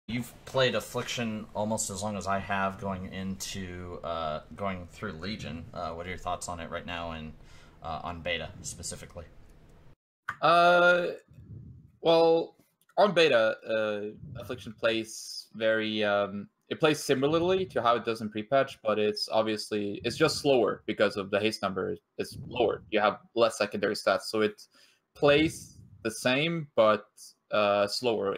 You've played Affliction almost as long as I have going through Legion. What are your thoughts on it right now and on beta specifically? Well, on beta, Affliction plays very it plays similarly to how it does in pre-patch, but it's just slower because of the haste number is lower. You have less secondary stats, so it plays the same but slower.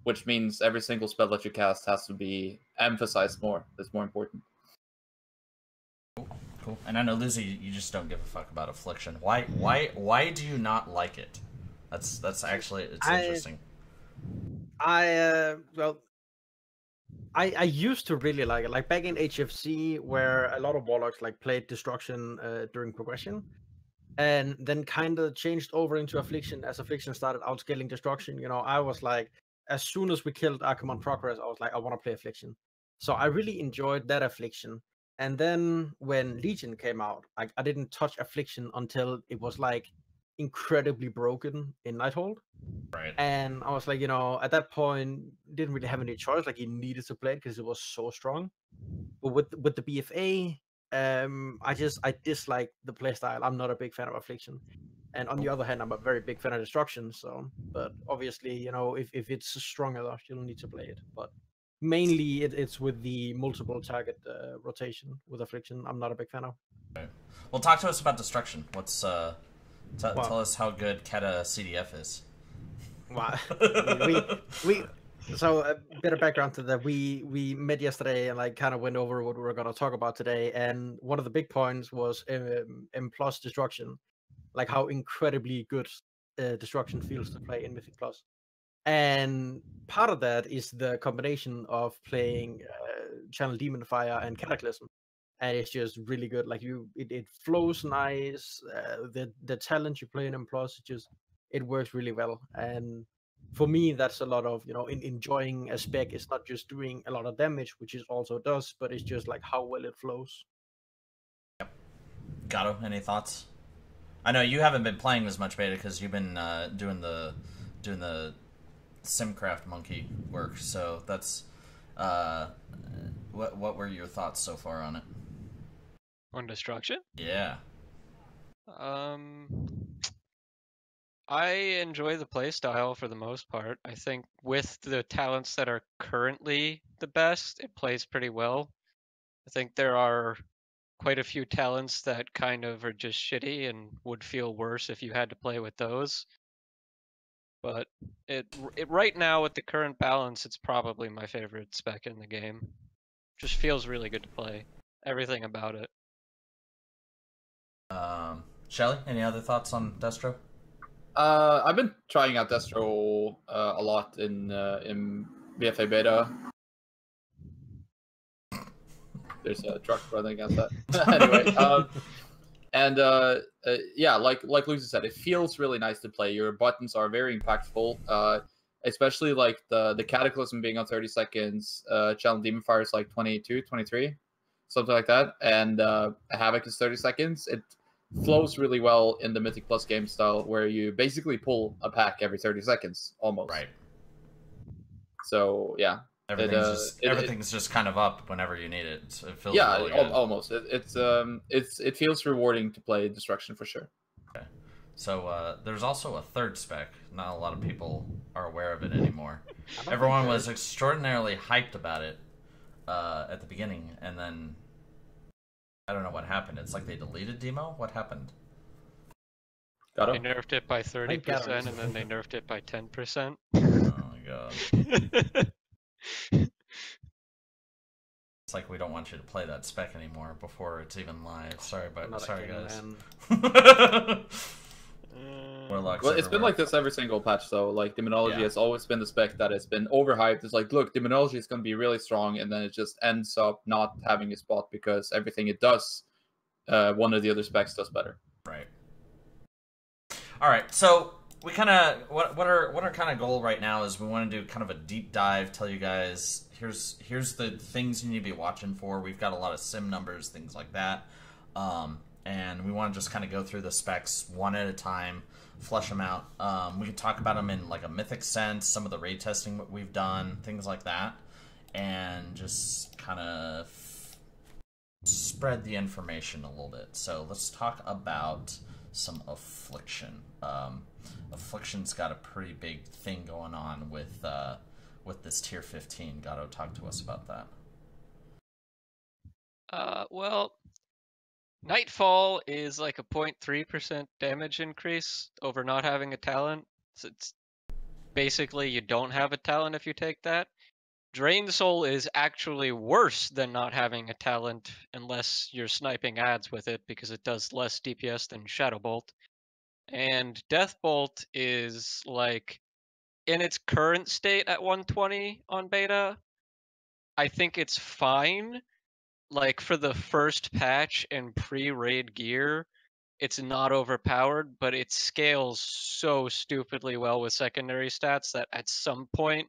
Which means every single spell that you cast has to be emphasized more. That's more important. Cool. And I know, Lizzie, you just don't give a fuck about Affliction. Why do you not like it? That's actually interesting. I used to really like it. Like back in HFC, where a lot of Warlocks like played Destruction during progression, and then kind of changed over into Affliction as Affliction started outscaling Destruction. You know, I was like, as soon as we killed Archimon Progress, I was like, I want to play Affliction. So I really enjoyed that Affliction. And then when Legion came out, I didn't touch Affliction until it was like incredibly broken in Nighthold. Right. And I was like, you know, at that point, didn't really have any choice. Like, you needed to play it because it was so strong. But with the BFA, I dislike the playstyle. I'm not a big fan of Affliction. And on the other hand, I'm a very big fan of Destruction. So, but obviously, you know, if it's strong enough, you'll need to play it. But mainly, it's with the multiple target rotation with Affliction. I'm not a big fan of. Right. Well, talk to us about Destruction. What's tell us how good Keta CDF is. Wow. So a bit of background to that. We met yesterday and like kind of went over what we were going to talk about today. And one of the big points was M plus Destruction, like how incredibly good Destruction feels to play in Mythic Plus. And part of that is the combination of playing Channel Demon Fire and Cataclysm. And it's just really good. Like it flows nice. The talent you play in M plus, it works really well. And for me, that's a lot of, you know, enjoying a spec. It's not just doing a lot of damage, which it also does, but it's just like how well it flows. Yep. Gato, any thoughts? I know you haven't been playing as much beta because you've been doing the Simcraft monkey work. So that's what were your thoughts so far on it? On Destruction? Yeah. I enjoy the playstyle for the most part. I think with the talents that are currently the best, it plays pretty well. I think there are quite a few talents that kind of are just shitty and would feel worse if you had to play with those. But it right now with the current balance, it's probably my favorite spec in the game. Just feels really good to play. Everything about it. Shelly, any other thoughts on Destro? I've been trying out Destro a lot in BFA beta. There's a truck running against that. Anyway, yeah, like Lucy said, it feels really nice to play. Your buttons are very impactful, especially like the Cataclysm being on 30 seconds, Challenge Demon Fire is like 22, 23, something like that, and Havoc is 30 seconds. It flows really well in the Mythic Plus game style, where you basically pull a pack every 30 seconds, almost. Right. So yeah, everything's just kind of up whenever you need it. It feels really good. Almost. It feels rewarding to play Destruction for sure. Okay. So there's also a third spec. Not a lot of people are aware of it anymore. Everyone was extraordinarily hyped about it at the beginning, and then I don't know what happened. It's like they deleted demo. What happened? They nerfed it by 30%, and then they nerfed it by 10%. Oh my god. It's like we don't want you to play that spec anymore before it's even live. Sorry guys. Warlock, well, it's been like this every single patch, though. Like, Demonology has always been the spec that has been overhyped. It's like, look, Demonology is going to be really strong, and then it just ends up not having a spot because everything it does, one of the other specs does better. Right. All right, so we kind of what our kind of goal right now is we want to do kind of a deep dive. Tell you guys here's the things you need to be watching for. We've got a lot of sim numbers, things like that. and we want to just kind of go through the specs one at a time, flesh them out. We can talk about them in like a mythic sense, some of the raid testing we've done, things like that, and just kind of spread the information a little bit. So let's talk about some Affliction. Affliction's got a pretty big thing going on with this tier 15. Gatto, talk to us about that. Well, Nightfall is like a 0.3% damage increase over not having a talent. So it's basically you don't have a talent if you take that. Drain Soul is actually worse than not having a talent unless you're sniping ads with it because it does less DPS than Shadow Bolt. And Death Bolt is like in its current state at 120 on beta. I think it's fine. Like for the first patch and pre-raid gear, it's not overpowered, but it scales so stupidly well with secondary stats that at some point,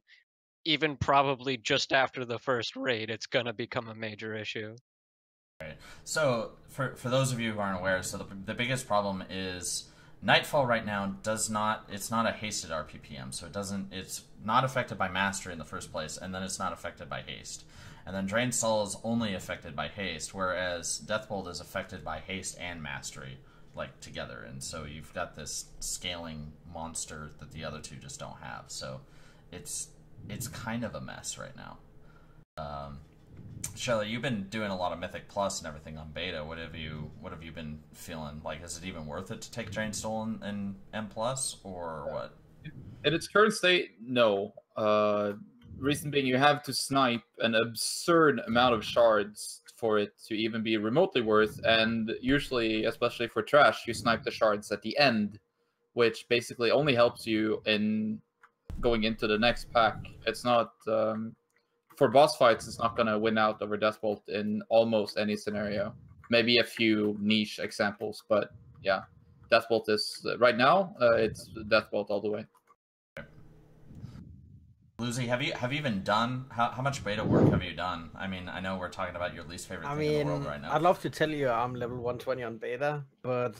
even probably just after the first raid, it's gonna become a major issue. Right. So for those of you who aren't aware, so the biggest problem is Nightfall right now it's not a hasted RPPM, so it's not affected by Mastery in the first place, and then it's not affected by haste. And then Drain Soul is only affected by haste, whereas Deathbolt is affected by haste and Mastery, like together. And so you've got this scaling monster that the other two just don't have. So it's kind of a mess right now. Shelly, you've been doing a lot of Mythic Plus and everything on beta. What have you been feeling? Like, is it even worth it to take Drain Soul in M Plus, or what? In its current state, no. Reason being, you have to snipe an absurd amount of shards for it to even be remotely worth, and usually, especially for trash, you snipe the shards at the end, which basically only helps you in going into the next pack. It's not for boss fights, it's not going to win out over Deathbolt in almost any scenario. Maybe a few niche examples, but yeah, Deathbolt is right now. It's Deathbolt all the way. Lucy, have you even done how much beta work have you done? I mean, I know we're talking about your least favorite thing in the world right now. I'd love to tell you I'm level 120 on beta, but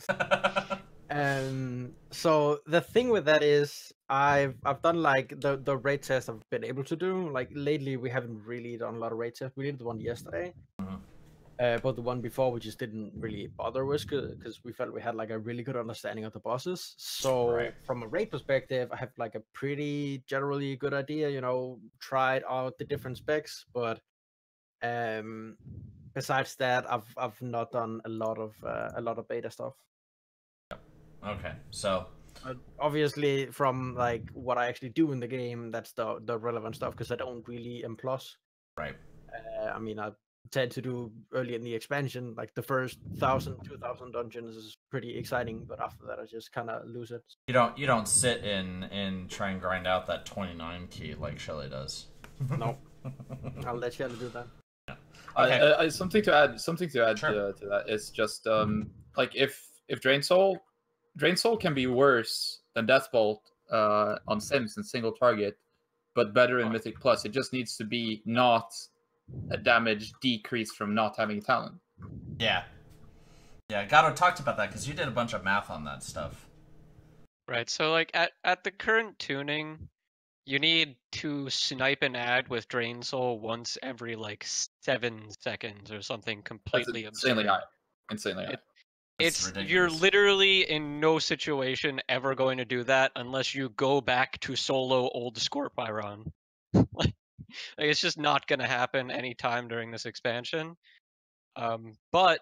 so the thing with that is I've done like the raid tests I've been able to do. Like lately we haven't really done a lot of raid tests. We did the one yesterday. But the one before we just didn't really bother with because we felt we had like a really good understanding of the bosses. So from a raid perspective, I have like a pretty generally good idea, tried out the different specs, but besides that, I've not done a lot of beta stuff. Okay, so obviously from like what I actually do in the game, that's the relevant stuff because I don't really M+. Right. I mean, I tend to do early in the expansion, like the first 1,000, 2,000 dungeons is pretty exciting, but after that I just kind of lose it. You don't sit and try and grind out that 29 key like Shelly does. No, I'll let Shelly do that. Yeah. Okay. Something to add Sure. to that is just like if Drain Soul can be worse than Deathbolt on Sims and single target, but better in Mythic Plus. It just needs to be not a damage decrease from not having talent. Yeah, Gatto talked about that because you did a bunch of math on that stuff. Right, so like at the current tuning, you need to snipe an ad with Drain Soul once every like 7 seconds or something completely insanely absurd. Insanely high. You're literally in no situation ever going to do that unless you go back to solo old Scorpiron. Like it's just not going to happen anytime during this expansion. But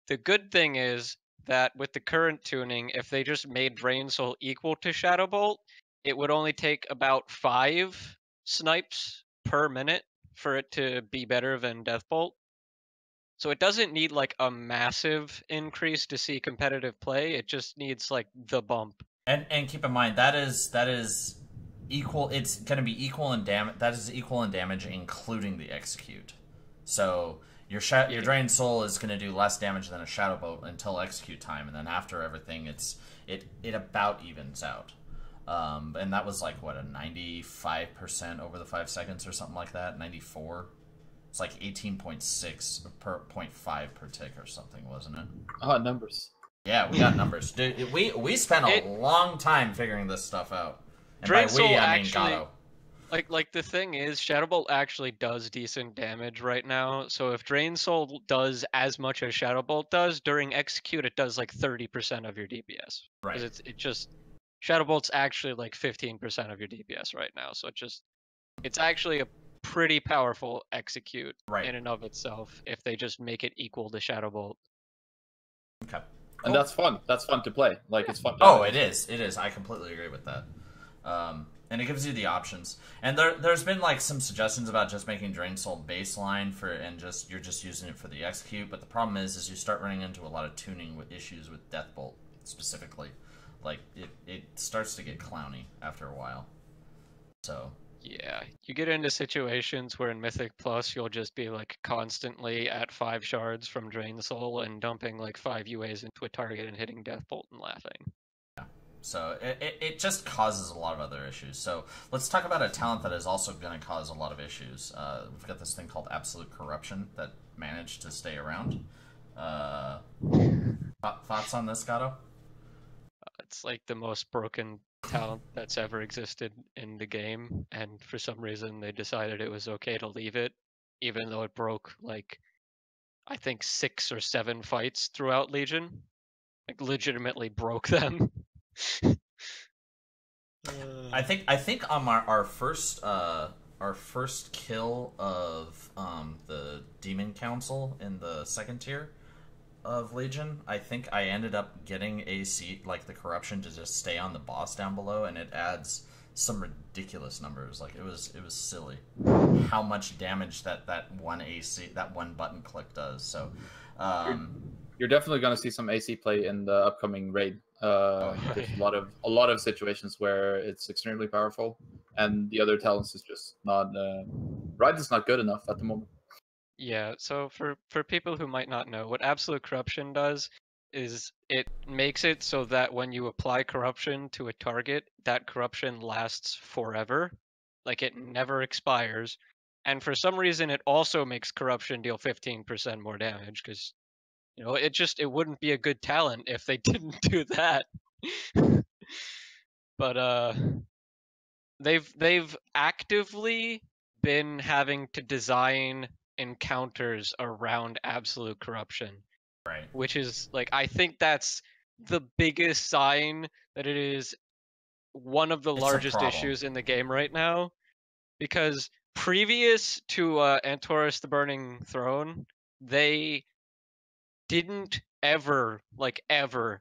the good thing is that with the current tuning, if they just made Drain Soul equal to Shadow Bolt, it would only take about 5 snipes per minute for it to be better than Deathbolt. So it doesn't need like a massive increase to see competitive play. It just needs like the bump. And keep in mind that is equal. It's going to be equal in damage. That is equal in damage, including the execute. So your Drain Soul is going to do less damage than a Shadow Bolt until execute time, and then after everything, it about evens out. And that was like what, a 95% over the 5 seconds or something like that, 94. It's like 18.6 per 0.5 per tick or something, wasn't it? Oh, numbers. Yeah, we got numbers. Dude, we spent a long time figuring this stuff out. And by we, I mean Gato. Like the thing is, Shadow Bolt actually does decent damage right now. So if Drain Soul does as much as Shadow Bolt does during execute, it does like 30% of your DPS. Right. Because it just Shadow Bolt's actually like 15% of your DPS right now. So it's actually a pretty powerful execute in and of itself if they just make it equal to Shadow Bolt. Okay. And that's fun. That's fun to play. Like, it's fun. Oh, it is. It is. I completely agree with that. And it gives you the options. And there's been like some suggestions about just making Drain Soul baseline you're just using it for the execute. But the problem is you start running into a lot of tuning issues with Death Bolt specifically. Like it starts to get clowny after a while. So. Yeah, you get into situations where in Mythic Plus you'll just be like constantly at 5 shards from Drain Soul and dumping like 5 UAs into a target and hitting Death Bolt and laughing. Yeah, so it just causes a lot of other issues. So let's talk about a talent that is also going to cause a lot of issues. We've got this thing called Absolute Corruption that managed to stay around. Thoughts on this, Gato? It's like the most broken talent that's ever existed in the game, and for some reason they decided it was okay to leave it, even though it broke like I think 6 or 7 fights throughout Legion. Like legitimately broke them. I think on our first kill of the Demon Council in the 2nd tier of Legion, I think I ended up getting AC, like the corruption, to just stay on the boss down below, and it adds some ridiculous numbers. Like it was silly how much damage that one button click does. So you're definitely going to see some AC play in the upcoming raid. There's a lot of situations where it's extremely powerful, and the other talents is just not Ride is not good enough at the moment. Yeah, so for people who might not know, what Absolute Corruption does is it makes it so that when you apply corruption to a target, that corruption lasts forever. Like it never expires. And for some reason it also makes corruption deal 15% more damage, because it wouldn't be a good talent if they didn't do that. But they've actively been having to design encounters around Absolute Corruption. Right. Which is like, I think that's the biggest sign that it is one of the largest issues in the game right now. Because previous to Antorus the Burning Throne, they didn't ever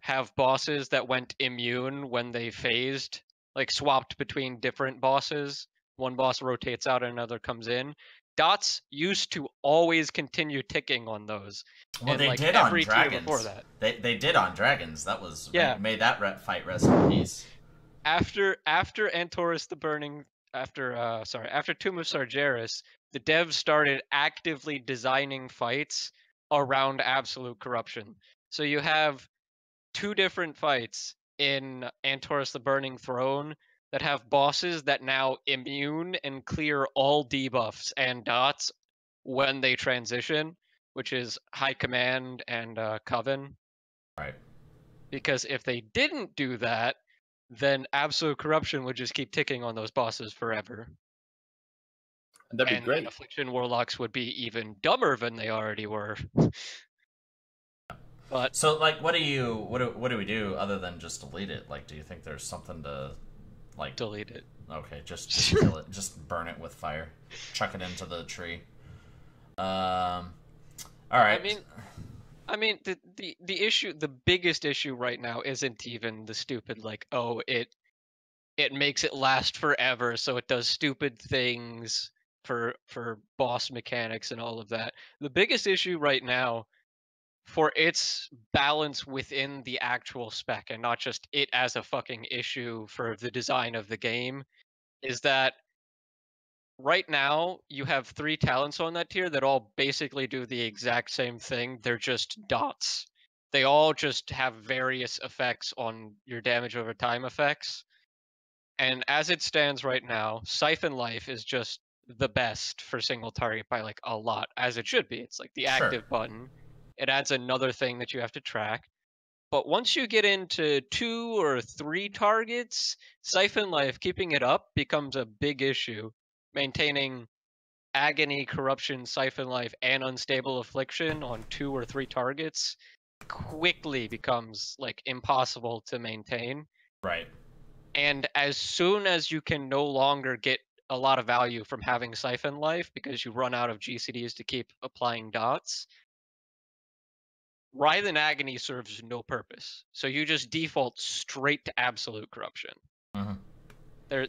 have bosses that went immune when they phased, like swapped between different bosses. One boss rotates out and another comes in. Dots used to always continue ticking on those. Well, they did on Dragons. Before that. They did on Dragons. That was made that fight rest in peace. After Antorus the Burning, after Tomb of Sargeras, the devs started actively designing fights around Absolute Corruption. So you have 2 different fights in Antorus the Burning Throne that have bosses that now immune and clear all debuffs and dots when they transition, which is High Command and Coven. Right. Because if they didn't do that, then Absolute Corruption would just keep ticking on those bosses forever. And that'd be great. Affliction Warlocks would be even dumber than they already were. But so, like, what do we do other than just delete it? Like, do you think there's something to, like, delete it? Okay, just kill it, just burn it with fire, chuck it into the tree. All right. I mean, the issue, the biggest issue right now isn't even the stupid like, oh, it makes it last forever, so it does stupid things for boss mechanics and all of that. The biggest issue right now, for its balance within the actual spec and not just it as a fucking issue for the design of the game, is that right now you have 3 talents on that tier that all basically do the exact same thing. They're just dots. They all just have various effects on your damage over time effects. And as it stands right now, Siphon Life is just the best for single target by like a lot, as it should be. It's like the active button. It adds another thing that you have to track. But once you get into 2 or 3 targets, Siphon Life, keeping it up becomes a big issue. Maintaining Agony, Corruption, Siphon Life, and Unstable Affliction on 2 or 3 targets quickly becomes like impossible to maintain. Right. And as soon as you can no longer get a lot of value from having Siphon Life because you run out of GCDs to keep applying dots, Writhe and Agony serves no purpose. So you just default straight to Absolute Corruption. Mm-hmm.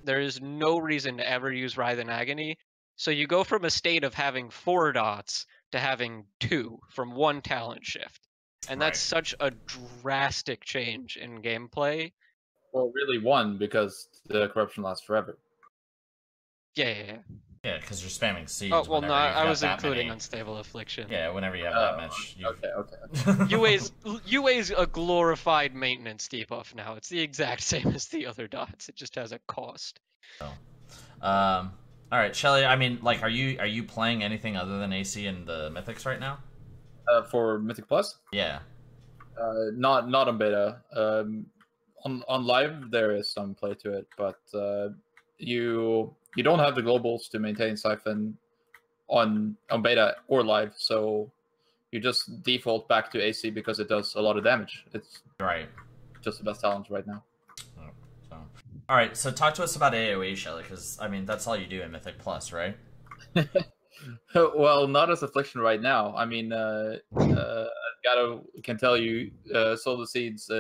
There is no reason to ever use Writhe and Agony. So you go from a state of having 4 dots to having 2 from 1 talent shift. And that's such a drastic change in gameplay. Well, really 1, because the corruption lasts forever. Yeah. Yeah, because you're spamming seeds. Oh, well, no, I was including many. Unstable Affliction. Yeah, whenever you have that much. Okay. UA's a glorified maintenance debuff now. It's the exact same as the other dots. It just has a cost. Oh. All right, Shelly. I mean, like, are you playing anything other than AC and the Mythics right now? For Mythic Plus? Yeah. Not on beta. On live there is some play to it, but you don't have the globals to maintain Siphon on beta or live, so you just default back to AC because it does a lot of damage. It's just the best talent right now. So, all right, so talk to us about AoE, Shelly, because I mean that's all you do in Mythic Plus, right? Well, not as Affliction right now. I mean, can tell you, Soul of Seeds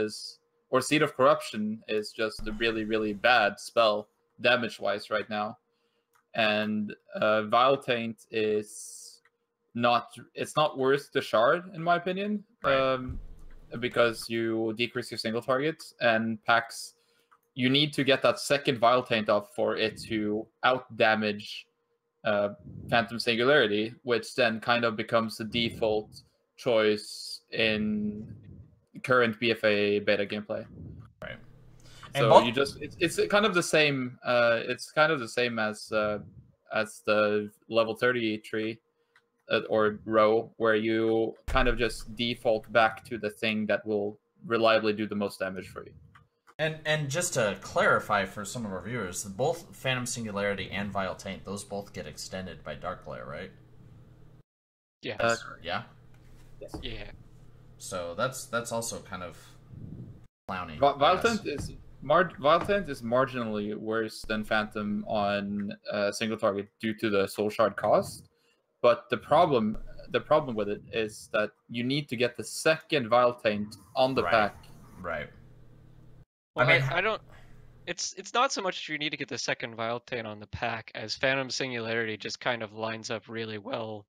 or Seed of Corruption is just a really, really bad spell damage-wise right now. And Vile Taint is not worth the shard, in my opinion, because you decrease your single targets, and packs, you need to get that second Vile Taint off for it to out-damage Phantom Singularity, which then kind of becomes the default choice in current BFA beta gameplay. Right. So you just it's kind of the same. It's kind of the same as the level 30 tree or row, where you kind of just default back to the thing that will reliably do the most damage for you. And just to clarify for some of our viewers, both Phantom Singularity and Vile Taint, those both get extended by Darkglare, right? Yeah. Yeah. Yes. Yeah. So that's also kind of clowny. Vile Taint is marginally worse than Phantom on single target due to the soul shard cost, but the problem with it is that you need to get the second Vile Taint on the pack. Right. Well, I don't. It's not so much you need to get the second Vile Taint on the pack as Phantom Singularity just kind of lines up really well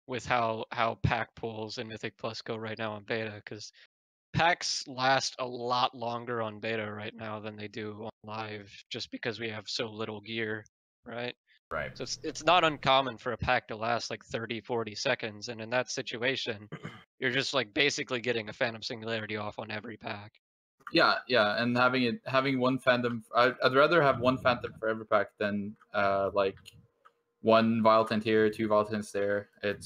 with how pack pools and Mythic Plus go right now on beta, because packs last a lot longer on beta right now than they do on live, just because we have so little gear, right? Right. So it's not uncommon for a pack to last like 30-40 seconds, and in that situation, you're just like basically getting a Phantom Singularity off on every pack. Yeah, and having one Phantom, I'd rather have one Phantom for every pack than like one Vile Taint here, 2 Vile Taints there. It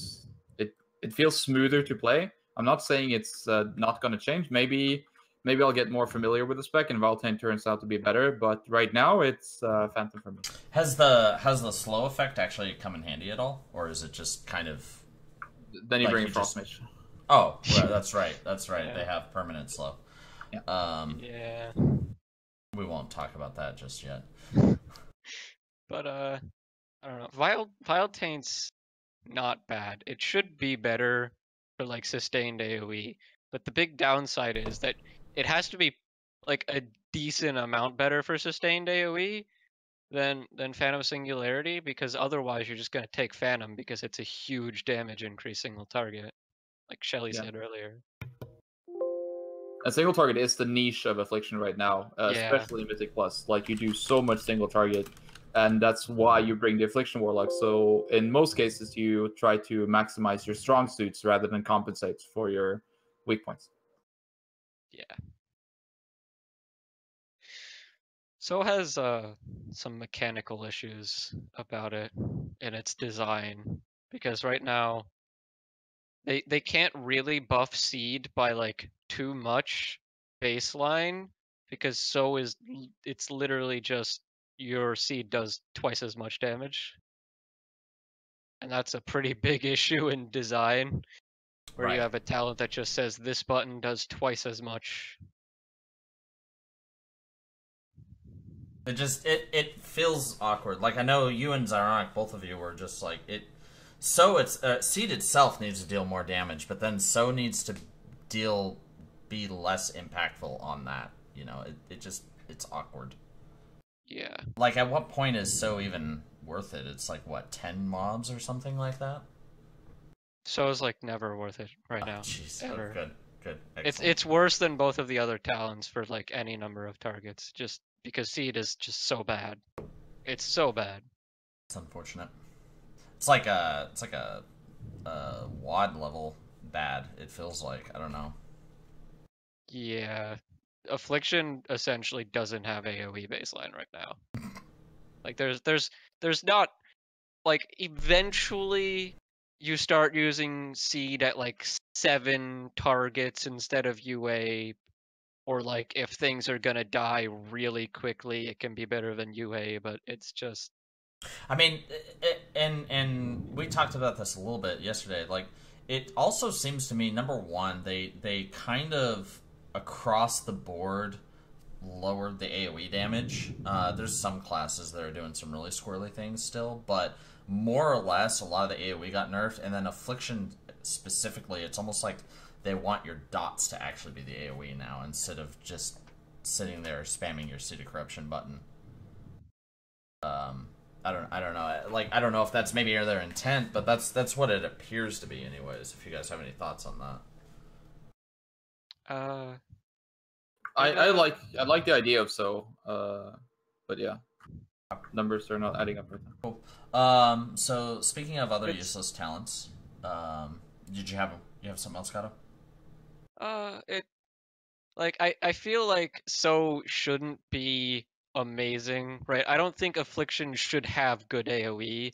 feels smoother to play. I'm not saying it's not going to change. Maybe I'll get more familiar with the spec and Vile Taint turns out to be better. But right now, it's Phantom for me. Has the slow effect actually come in handy at all, or is it just kind of? Then you bring Frostmage. Oh, right, that's right. Yeah. They have permanent slow. Yeah. We won't talk about that just yet. But I don't know. Vile Taint's not bad. It should be better for like sustained AoE. But the big downside is that it has to be like a decent amount better for sustained AoE than Phantom Singularity, because otherwise you're just gonna take Phantom because it's a huge damage increase single target, like Shelly said earlier. A single target is the niche of Affliction right now, especially in Mythic Plus. Like, you do so much single target, and that's why you bring the Affliction Warlock. So in most cases, you try to maximize your strong suits rather than compensate for your weak points. Yeah. So has some mechanical issues about it in its design, because right now they can't really buff seed by like too much baseline, because it's literally just your seed does twice as much damage, and that's a pretty big issue in design, where you Right. have a talent that just says this button does twice as much. It feels awkward. Like, I know you and Zyronic, both of you were just like it. So it's Seed itself needs to deal more damage, but then So needs to be less impactful on that. You know, it's awkward. Yeah. Like, at what point is So even worth it? It's like, what, 10 mobs or something like that? So is like never worth it right now. Jeez. Ever. Oh, good. Excellent. It's worse than both of the other talents for like any number of targets, just because Seed is just so bad. It's so bad. It's unfortunate. It's like a WAD level bad. It feels like, I don't know. Yeah. Affliction essentially doesn't have AoE baseline right now. Like there's not, like, eventually you start using Seed at like 7 targets instead of UA, or like if things are gonna die really quickly, it can be better than UA, but it's just. I mean, and we talked about this a little bit yesterday. Like, it also seems to me, number one, they kind of across the board lowered the AoE damage. There's some classes that are doing some really squirrely things still, but more or less, a lot of the AoE got nerfed, and then Affliction specifically, it's almost like they want your dots to actually be the AoE now, instead of just sitting there spamming your Seed of Corruption button. I don't know. Like, I don't know if that's maybe their intent, but that's what it appears to be, anyways. If you guys have any thoughts on that. I like the idea of So, but yeah, numbers are not adding up right now. Cool. So speaking of other useless talents, did you have something else, Kato? I feel like So shouldn't be amazing, right? I don't think Affliction should have good AoE,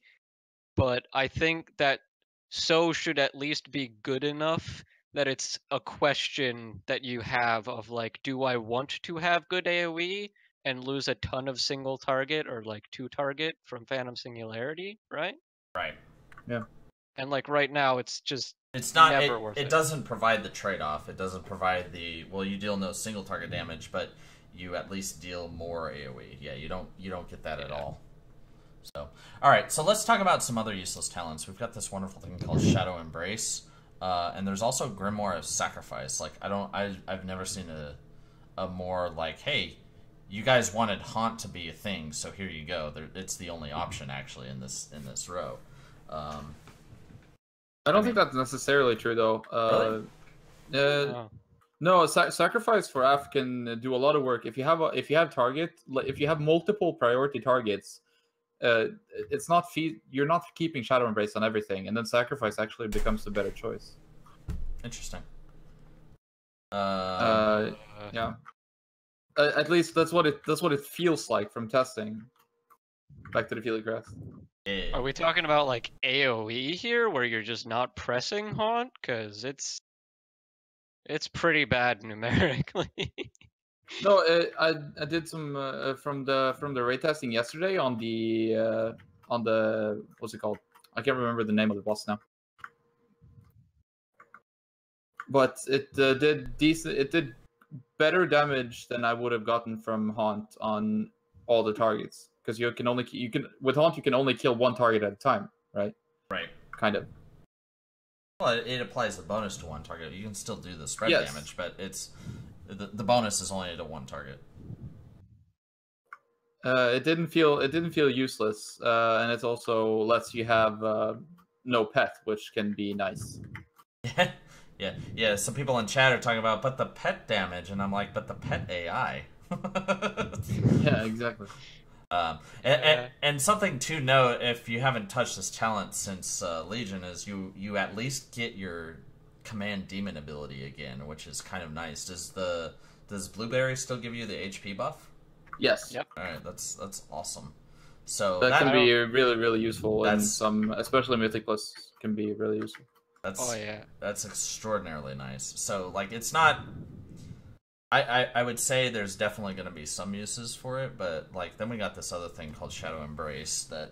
but I think that So should at least be good enough that it's a question that you have of like, do I want to have good AoE and lose a ton of single target or like 2 target from Phantom Singularity, right? Right. Yeah. And like right now, it's not never worth it. It doesn't provide the trade-off. It doesn't provide the, well, you deal no single target damage, but you at least deal more AoE. Yeah, you don't get that at all. So, all right, so let's talk about some other useless talents. We've got this wonderful thing called Shadow Embrace, and there's also Grimoire of Sacrifice. Like, I've never seen a more like, hey, you guys wanted Haunt to be a thing, so here you go. It's the only option actually in this row. I don't think that's necessarily true, though. Really? No, sacrifice for Af can do a lot of work. If you have multiple priority targets, it's not you're not keeping Shadow Embrace on everything, and then sacrifice actually becomes the better choice. Interesting. Yeah. At least that's what it feels like from testing. Back to the Field of Grass. Are we talking about like AoE here, where you're just not pressing Haunt? Because it's pretty bad numerically. No, I did some from the raid testing yesterday on the what's it called? I can't remember the name of the boss now. But it did decent. It did better damage than I would have gotten from Haunt on all the targets, because with Haunt you can only kill one target at a time, right? Right. Kind of. Well, it applies the bonus to one target. You can still do the spread damage, but it's the bonus is only to one target. It didn't feel useless, and it also lets you have no pet, which can be nice. Yeah. Some people in chat are talking about, but the pet damage, and I'm like, but the pet AI. Yeah, exactly. And something to note, if you haven't touched this talent since Legion, is you at least get your Command Demon ability again, which is kind of nice. Does Blueberry still give you the HP buff? Yes. Yep. All right, that's awesome. So That can I be don't- really, really useful, and That's- some, especially Mythic Plus, can be really useful. Oh yeah. That's extraordinarily nice. So like it's not. I would say there's definitely going to be some uses for it, but like then we got this other thing called Shadow Embrace that,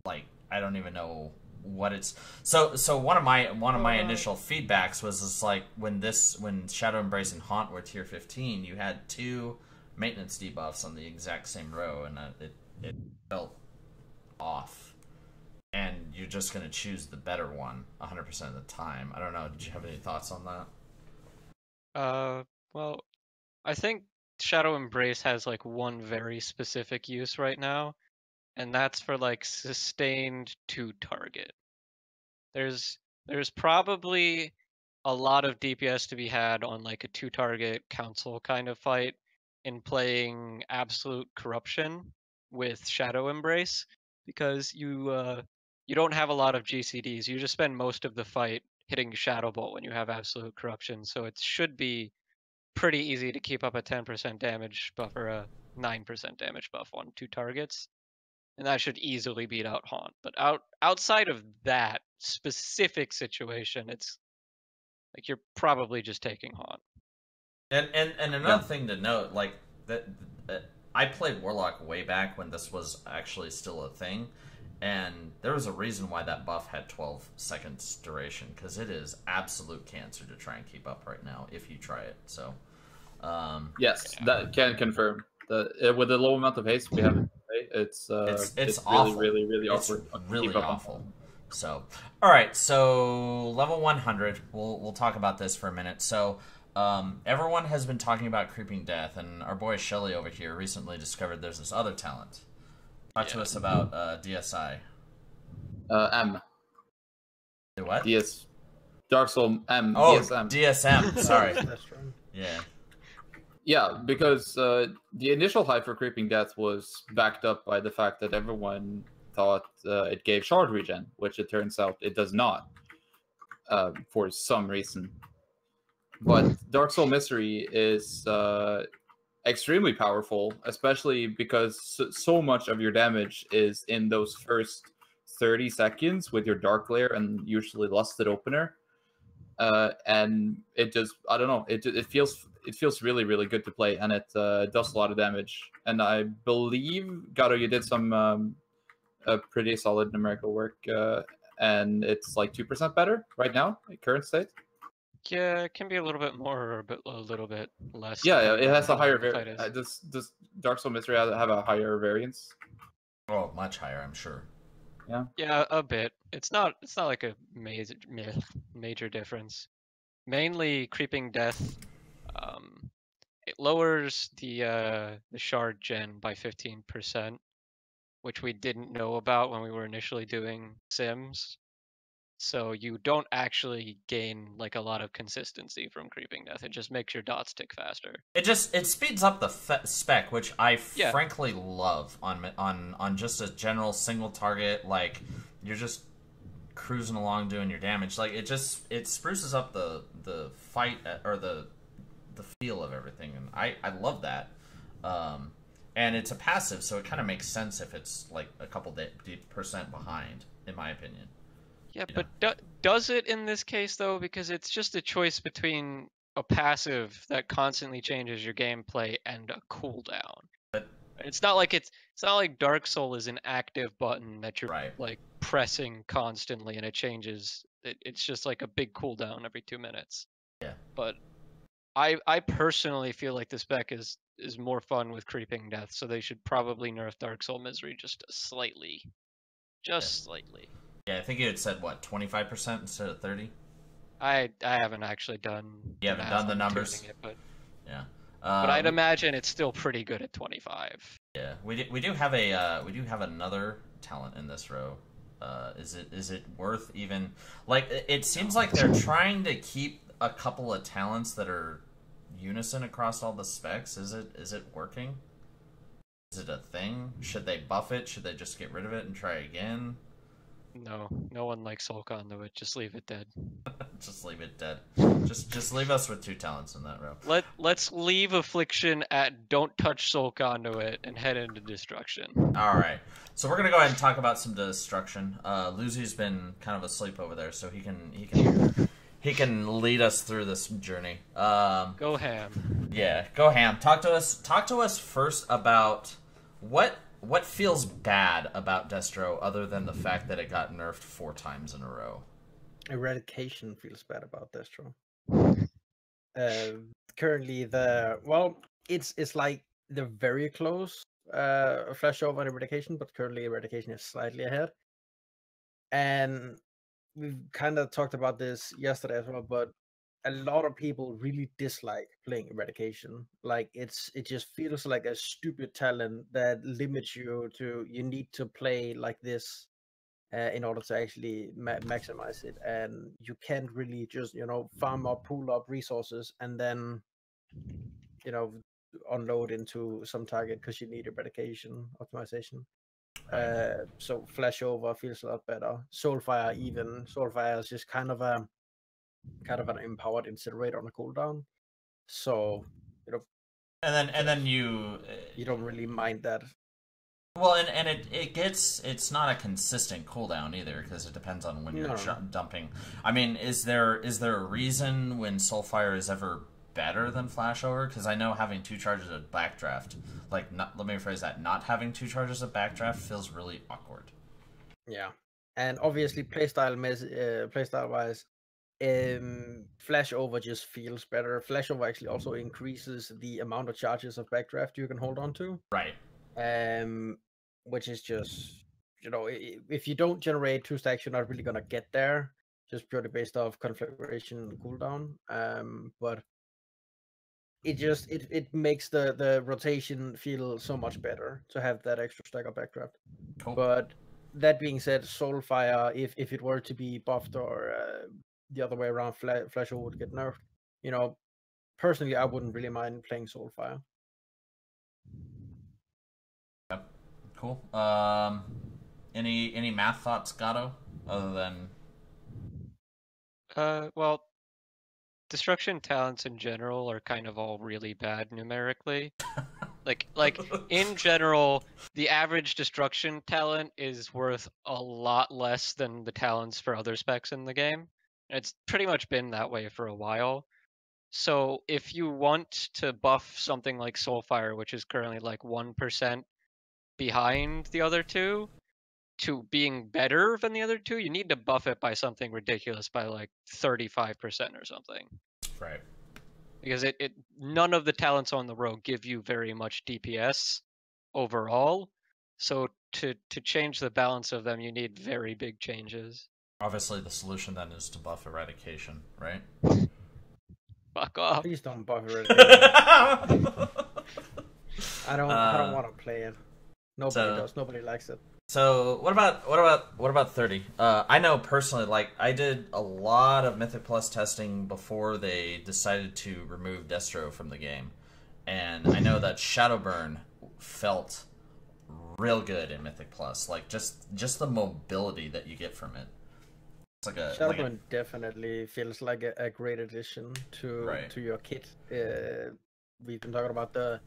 like, I don't even know what it's. So one of my initial feedbacks was just like when Shadow Embrace and Haunt were tier 15, you had 2 maintenance debuffs on the exact same row, and it felt off. And you're just going to choose the better one 100% of the time. I don't know. Did you have any thoughts on that? Well, I think Shadow Embrace has like one very specific use right now, and that's for like sustained 2-target. There's probably a lot of DPS to be had on like a 2-target council kind of fight in playing Absolute Corruption with Shadow Embrace, because you don't have a lot of GCDs. You just spend most of the fight hitting Shadow Bolt when you have Absolute Corruption, so it should be pretty easy to keep up a 10% damage buff or a 9% damage buff on 2 targets. And that should easily beat out Haunt. But outside of that specific situation, it's like you're probably just taking Haunt. And another thing to note, like that I played Warlock way back when this was actually still a thing, and there was a reason why that buff had 12 seconds duration, because it is absolute cancer to try and keep up right now if you try it. So Yes, that can confirm. With the low amount of haste we have, it's awful. really It's awkward. to really keep up on. awful. So, all right. So level 100. We'll talk about this for a minute. So, everyone has been talking about Creeping Death, and our boy Shelly over here recently discovered there's this other talent. Talk to us about DSI. M. The what? DS. Dark Soul M. Oh, DSM. DSM. Sorry. That's true. Yeah. Yeah, because the initial hype for Creeping Death was backed up by the fact that everyone thought it gave shard regen, which it turns out it does not, for some reason. But Dark Soul Mystery is extremely powerful, especially because so much of your damage is in those first 30 seconds with your Dark Lair and usually Lusted Opener. And it just, I don't know, it feels really, really good to play, and it does a lot of damage. And I believe, Gato, you did some pretty solid numerical work, and it's like 2% better right now, current state. Yeah, it can be a little bit more or a little bit less. Yeah, it has a higher variance. variance. Does Dark Soul Mystery have a higher variance? Oh, much higher, I'm sure. Yeah, a bit. It's not like a major difference. Mainly Creeping Death. It lowers the shard gen by 15%, which we didn't know about when we were initially doing Sims. So you don't actually gain like a lot of consistency from Creeping Death. It just makes your dots tick faster. It speeds up the spec, which I frankly love on just a general single target. Like you're just cruising along doing your damage. Like it spruces up the fight or the feel of everything, and I love that. And it's a passive, so it kind of makes sense if it's like a couple percent behind, in my opinion. Yeah, but does it in this case though? Because it's just a choice between a passive that constantly changes your gameplay and a cooldown. But it's not like Dark Soul is an active button that you're right. like pressing constantly and it changes. It's just like a big cooldown every 2 minutes. Yeah. But I personally feel like the spec is more fun with Creeping Death, so they should probably nerf Dark Soul Misery just slightly. Slightly. Yeah, I think you had said, what, 25% instead of 30? I haven't actually done. You haven't done the numbers? But yeah. But I'd imagine it's still pretty good at 25. Yeah, we do have another talent in this row. Is it worth even, like, it seems like they're trying to keep a couple of talents that are unison across all the specs. Is it working? Is it a thing? Should they buff it? Should they just get rid of it and try again? No, no one likes Soul Conduit. Just leave it dead. Just leave it dead. Just leave us with 2 talents in that row. Let's leave Affliction at don't touch Soul Conduit and head into destruction. All right. So we're gonna go ahead and talk about some destruction. Lucy's been kind of asleep over there, so he can lead us through this journey. Go ham. Yeah, go ham. Talk to us first about what feels bad about Destro, other than the fact that it got nerfed 4 times in a row. Eradication feels bad about Destro. Currently, it's like they're very close. Flashover and Eradication, but currently Eradication is slightly ahead. And we've kind of talked about this yesterday as well, but a lot of people really dislike playing Eradication. Like it just feels like a stupid talent that limits you to, you need to play like this in order to actually maximize it, and you can't really just farm up, pool up resources, and then unload into some target because you need Eradication optimization. So Flashover feels a lot better. Soulfire is just kind of an empowered incinerator on a cooldown. So and then you don't really mind that. Well, and it's not a consistent cooldown either, because it depends on when you're dumping. I mean, is there a reason when Soulfire is ever better than Flashover? Because I know having 2 charges of Backdraft, let me rephrase that, not having 2 charges of Backdraft feels really awkward. Yeah, and obviously playstyle wise, Flashover just feels better. Flashover actually also increases the amount of charges of Backdraft you can hold on to. Right. Which is just, if you don't generate 2 stacks, you're not really gonna get there, just purely based off configuration cooldown. But it makes the rotation feel so much better to have that extra stack of Backdraft. Cool. But that being said, Soulfire, if it were to be buffed or the other way around, Flashover would get nerfed. Personally, I wouldn't really mind playing Soulfire. Yep. Cool. Any math thoughts, Gato, other than? Well, destruction talents in general are kind of all really bad numerically. like in general, the average destruction talent is worth a lot less than the talents for other specs in the game. It's pretty much been that way for a while. So if you want to buff something like Soulfire, which is currently like 1% behind the other 2, to being better than the other 2, you need to buff it by something ridiculous, by like 35% or something. Right. Because none of the talents on the road give you very much DPS overall. So to change the balance of them, you need very big changes. Obviously, the solution then is to buff Eradication, right? Fuck off. Please don't buff Eradication. I don't want to play it. Nobody does. Nobody likes it. So what about 30? I know personally, I did a lot of Mythic Plus testing before they decided to remove Destro from the game, and I know that Shadowburn felt real good in Mythic Plus. Just the mobility that you get from it. It's like Shadowburn definitely feels like a great addition to your kit. We've been talking about the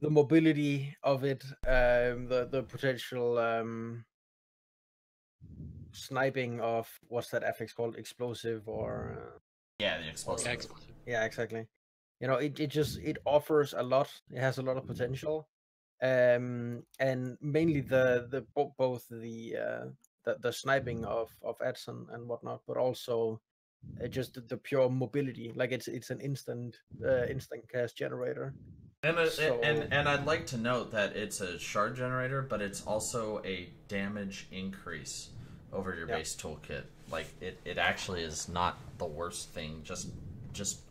mobility of it, the potential sniping of, what's that affix called, explosive or the explosive. Yeah, exactly. It offers a lot. It has a lot of potential, and mainly both the sniping of ads and whatnot, but also just the pure mobility. Like it's an instant cast generator. And I'd like to note that it's a shard generator, but it's also a damage increase over your base toolkit. It actually is not the worst thing just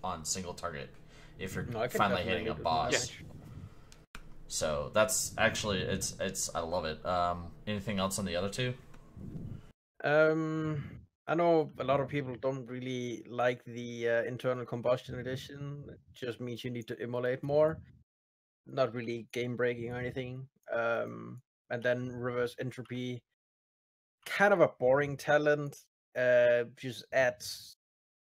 on single target if you're finally hitting a boss. Yeah. So that's actually it's I love it. Anything else on the other 2? I know a lot of people don't really like the internal combustion edition. It just means you need to immolate more. Not really game breaking or anything. And then reverse entropy kind of a boring talent. Just adds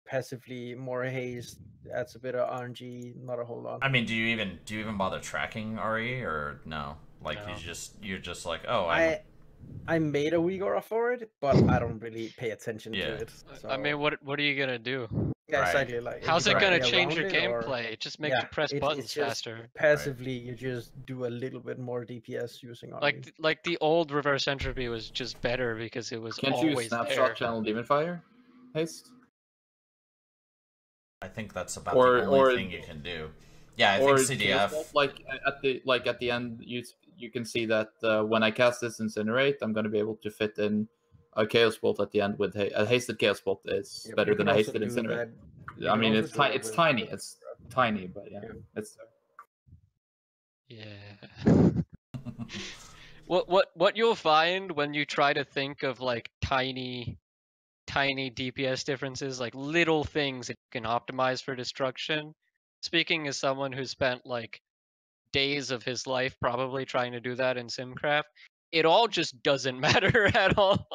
passively more haste, adds a bit of RNG, not a whole lot. I mean, do you even bother tracking RE or no? Like No. you're just like, oh, I made a Uyghur for it, but I don't really pay attention Yeah. to it. So... I mean, what are you gonna do? Yeah, Right. exactly. Like, How's if it you gonna play change around your it, or- gameplay? It just makes Yeah, you press it's buttons just faster. Passively, you just do a little bit more DPS using RE. Like the old reverse entropy was just better because it was Can't you always snapshot there. channel demon fire haste? I think that's about Or- the only or- thing you can do. Yeah, I Or think CDF. Chaos Bolt, at the end, you can see that when I cast this incinerate, I'm going to be able to fit in a Chaos Bolt at the end with a hasted Chaos Bolt is Yeah, better you than can a also hasted do incinerate. that- you I can mean, also it's do it it's with- tiny. It's tiny, but yeah, Yeah. it's Yeah. What you'll find when you try to think of like tiny DPS differences, like little things that you can optimize for destruction. Speaking as someone who spent like days of his life probably trying to do that in Simcraft, it all just doesn't matter at all.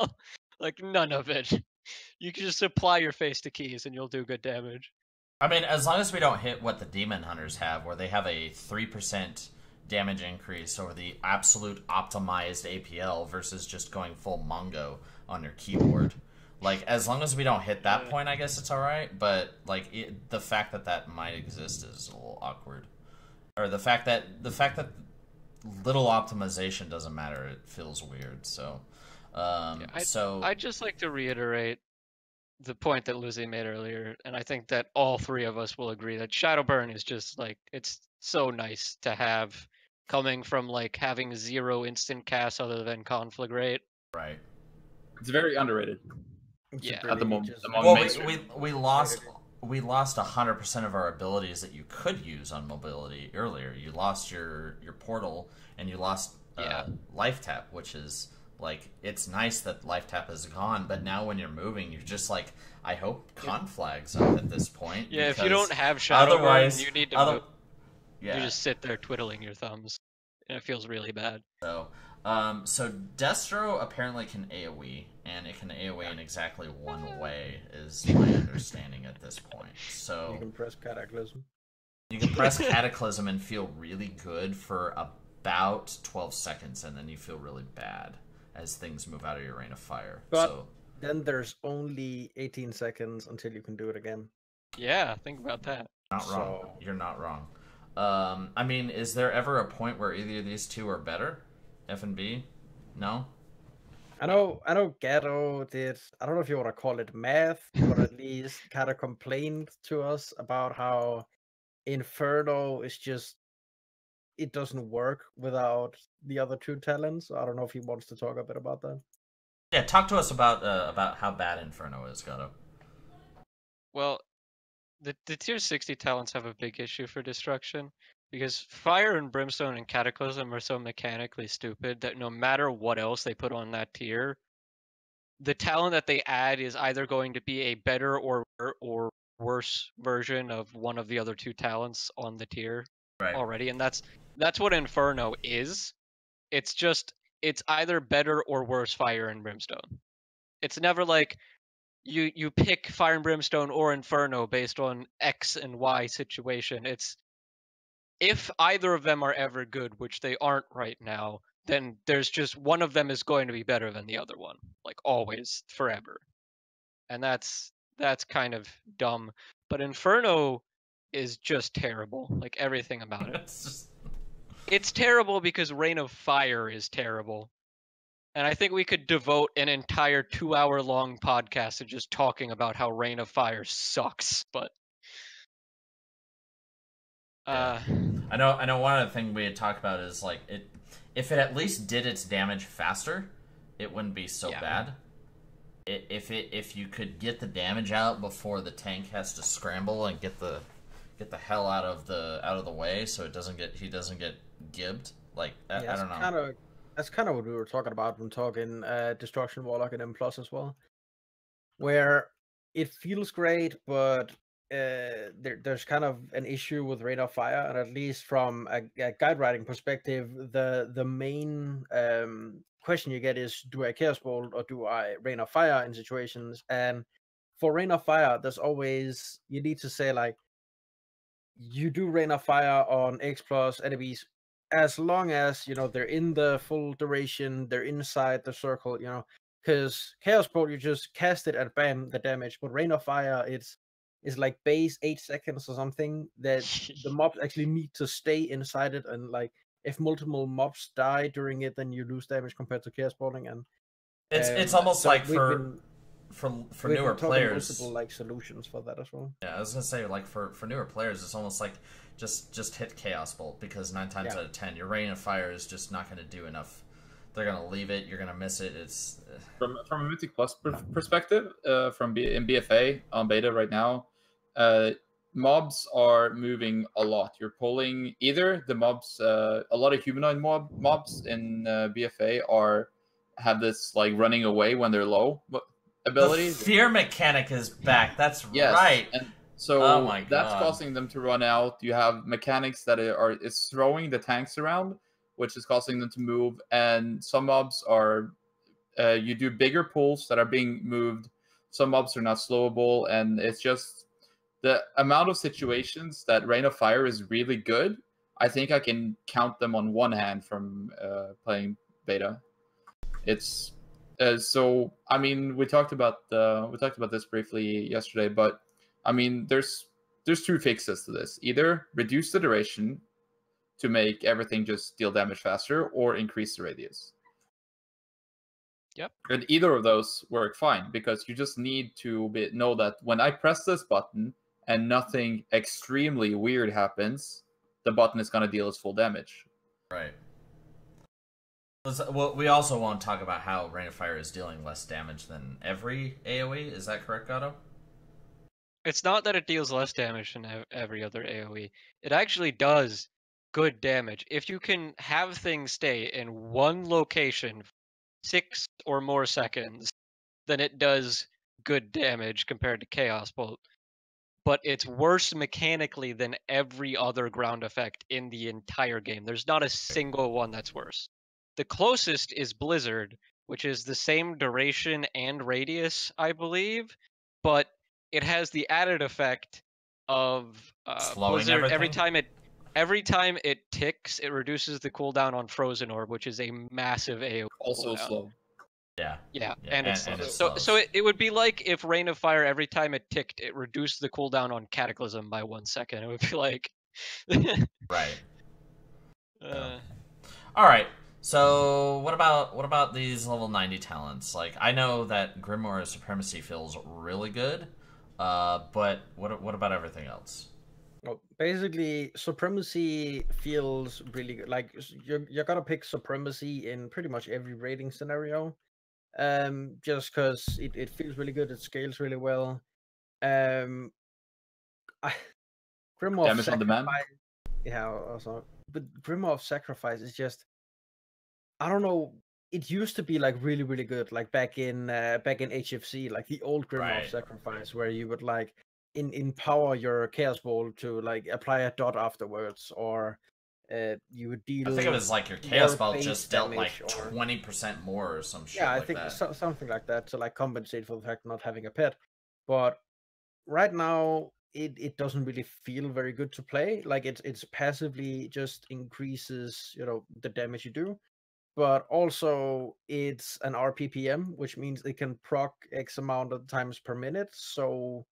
Like none of it. You can just apply your face to keys and you'll do good damage. I mean, as long as we don't hit what the Demon Hunters have, where they have a 3% damage increase over the absolute optimized APL versus just going full Mongo on your keyboard. Like, as long as we don't hit that point, I guess it's alright, but, like, the fact that might exist is a little awkward. Or the fact that little optimization doesn't matter, it feels weird, so... I'd just like to reiterate the point that Lizzie made earlier, and I think that all three of us will agree that Shadowburn is just like, it's so nice to have, coming from like having 0 instant cast other than Conflagrate. Right. it's very underrated. Yeah. At the moment, among Well, mainstream. we lost 100% of our abilities that you could use on mobility earlier. You lost your portal, and you lost life tap, which is... Like, it's nice that life tap is gone, but now when you're moving, you're just like, I hope con flags up at this point. Yeah, if you don't have Shadowburn, you need to move. Yeah. You just sit there twiddling your thumbs, and it feels really bad. So Destro apparently can AoE, and it can AoE in exactly one way, is my understanding at this point. So You can press Cataclysm. you can press Cataclysm and feel really good for about 12 seconds, and then you feel really bad as things move out of your rain of fire. But so then there's only 18 seconds until you can do it again. Yeah, think about that. not wrong. So- You're not wrong. I mean, is there ever a point where either of these two are better? F and B? No? I know Gatto did, I don't know if you want to call it math, but at least kind of complained to us about how Inferno is just, it doesn't work without the other two talents. I don't know if he wants to talk a bit about that. Yeah, talk to us about how bad Inferno is, Gato. Well, the tier 60 talents have a big issue for destruction, because Fire and Brimstone and Cataclysm are so mechanically stupid that no matter what else they put on that tier, the talent that they add is either going to be a better or worse version of one of the other two talents on the tier already, and that's what Inferno is. It's either better or worse Fire and Brimstone. It's never like you pick Fire and Brimstone or Inferno based on X and Y situation. It's if either of them are ever good, which they aren't right now, then there's just one of them is going to be better than the other one, like always, forever. And that's kind of dumb. But Inferno is just terrible, like everything about it. It's terrible because Rain of Fire is terrible. And I think we could devote an entire 2-hour-long podcast to just talking about how Rain of Fire sucks, but... I know one of the things we had talked about is, like, if it at least did its damage faster, it wouldn't be so bad. If you could get the damage out before the tank has to scramble and get the hell out of the way, so he doesn't get gibbed. Like, I don't know. That's kind of what we were talking about when talking Destruction Warlock and M+ as well, where it feels great, but there's kind of an issue with Rain of Fire, and at least from a guide writing perspective, the main question you get is, do I Chaos Bolt or do I Rain of Fire in situations? And for Rain of Fire, there's always, you need to say like, you do Rain of Fire on X plus enemies as long as, you know, they're in the full duration, they're inside the circle, you know, because Chaos Bolt, you just cast it and bam, the damage. But Rain of Fire, it's like base 8 seconds or something that the mobs actually need to stay inside it, and like if multiple mobs die during it, then you lose damage compared to Chaos Bolting. And it's almost so like we've for been newer talking players. multiple like solutions for that as well. Yeah, I was gonna say, like, for newer players, it's almost like just hit Chaos Bolt, because 9 times out of 10, your Rain of Fire is just not gonna do enough. They're gonna leave it. You're gonna miss it. It's From a Mythic Plus perspective, in BFA on beta right now, mobs are moving a lot. You're pulling either the mobs, a lot of humanoid mobs in BFA have this like running away when they're low ability. The fear mechanic is back. That's Yes, right. and so Oh my that's God. causing them to run out. You have mechanics that is throwing the tanks around, which is causing them to move. And some mobs are you do bigger pulls that are being moved. Some mobs are not slowable, and it's just the amount of situations that Rain of Fire is really good. I think I can count them on one hand from playing beta. It's so. I mean, we talked about this briefly yesterday, but I mean, there's 2 fixes to this: either reduce the duration to make everything just deal damage faster, or increase the radius. Yep. And either of those work fine, because you just need to know that when I press this button and nothing extremely weird happens, the button is going to deal its full damage. Right. Well, we also want to talk about how Rain of Fire is dealing less damage than every AoE. Is that correct, Gato? It's not that it deals less damage than every other AoE. It actually does good damage. If you can have things stay in one location 6 or more seconds, then it does good damage compared to Chaos Bolt. But it's worse mechanically than every other ground effect in the entire game. There's not a single one that's worse. The closest is Blizzard, which is the same duration and radius, I believe, but it has the added effect of Slowing Blizzard. everything? Every time it ticks, it reduces the cooldown on Frozen Orb, which is a massive AoE. Also cooldown. slow. Yeah. And it's and slow. it So slows. it would be like if Rain of Fire, every time it ticked, it reduced the cooldown on Cataclysm by 1 second. It would be like Right. All right. So what about these level 90 talents? Like, I know that Grimoire Supremacy feels really good, but what about everything else? Well, basically, Supremacy feels really good. Like, you're gonna pick Supremacy in pretty much every rating scenario, just because it feels really good. It scales really well. Um, Grimoire Damage on demand. Sacrifice, yeah, also, but Grimoire Sacrifice is just, I don't know. It used to be like really, really good, like back in HFC, like the old Grimoire Right. Sacrifice, where you would like empower your Chaos Ball to like apply a dot afterwards, or you would deal. I think it was like your Chaos more Ball base just dealt like damage, or 20% more or some shit yeah, I like think that. something like that to like compensate for the fact of not having a pet. But right now, it doesn't really feel very good to play. Like it's passively just increases, you know, the damage you do. But also it's an RPPM, which means it can proc X amount of times per minute. So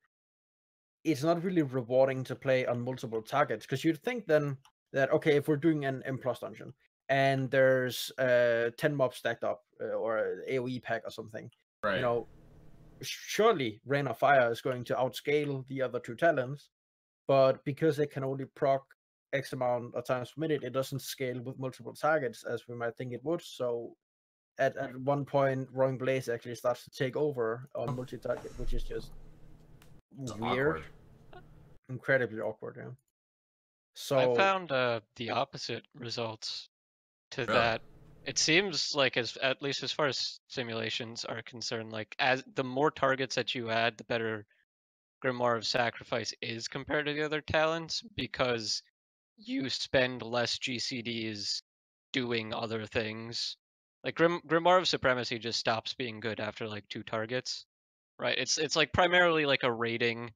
it's not really rewarding to play on multiple targets, because you'd think then that, okay, if we're doing an M plus dungeon and there's 10 mobs stacked up, or an AoE pack or something, Right. you know, surely Rain of Fire is going to outscale the other 2 talents, but because it can only proc X amount of times per minute, it doesn't scale with multiple targets as we might think it would. So at one point, Roaring Blaze actually starts to take over on multi-target, which is just It's weird, awkward. incredibly awkward. Yeah. So I found the opposite results to Really? that. It seems like, at least as far as simulations are concerned, like as the more targets that you add, the better Grimoire of Sacrifice is compared to the other talents, because you spend less GCDs doing other things. Like Grimoire of Supremacy just stops being good after like 2 targets, right? It's like primarily like a raiding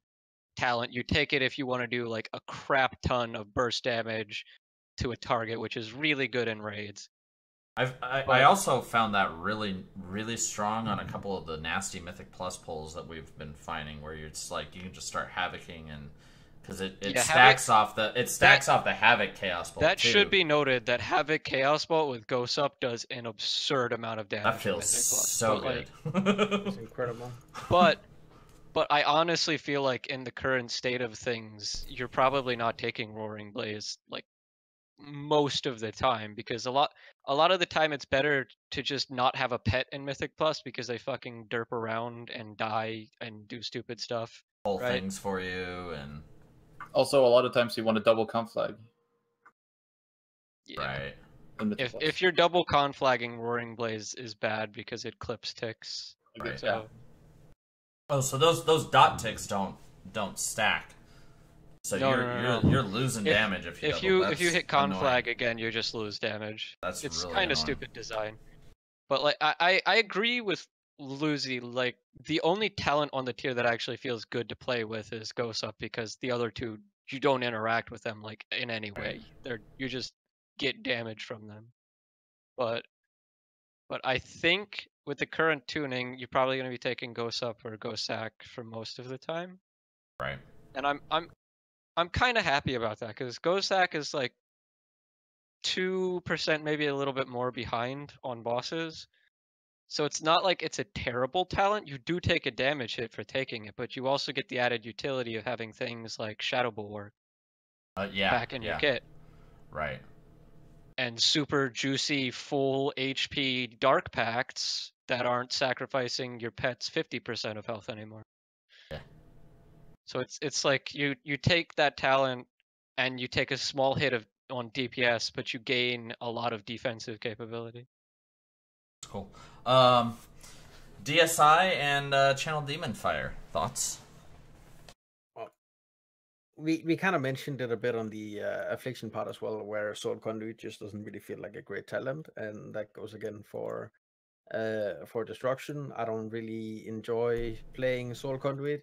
talent. You take it if you want to do like a crap ton of burst damage to a target, which is really good in raids. I also found that really strong on a couple of the nasty Mythic Plus pulls that we've been finding, where you're just like you can just start havocing, and because it stacks off the Havoc Chaos Bolt. That too. should be noted that Havoc Chaos Bolt with Ghost Up does an absurd amount of damage. That feels so good. It's incredible. But I honestly feel like in the current state of things, you're probably not taking Roaring Blaze like most of the time, because a lot of the time it's better to just not have a pet in Mythic Plus, because they fucking derp around and die and do stupid stuff. Whole right? things for you, and Also, a lot of times you want a double conflag. Yeah. right. If you're double conflagging, Roaring Blaze is bad because it clips ticks. Right. So Oh, so those dot ticks don't stack. So No. you're losing damage if you if you hit conflag annoying. again, you just lose damage. That's It's really kind of annoying. stupid design. But like I agree with Lucy. Like the only talent on the tier that actually feels good to play with is Ghost Up, because the other two you don't interact with them like in any way. You just get damage from them. But I think with the current tuning, you're probably going to be taking Ghost Up or Ghost Sack for most of the time. Right. And I'm kind of happy about that, because Ghost Sack is like 2%, maybe a little bit more behind on bosses. So it's not like it's a terrible talent. You do take a damage hit for taking it, but you also get the added utility of having things like Shadow Bulwark back in your kit. Right. And super juicy full HP Dark Pacts that aren't sacrificing your pet's 50% of health anymore. Yeah. So it's like you take that talent and you take a small hit on DPS, but you gain a lot of defensive capability. Cool. DSI and Channel Demon Fire. Thoughts? Well, we kind of mentioned it a bit on the Affliction part as well, where Soul Conduit just doesn't really feel like a great talent, and that goes again for Destruction. I don't really enjoy playing Soul Conduit.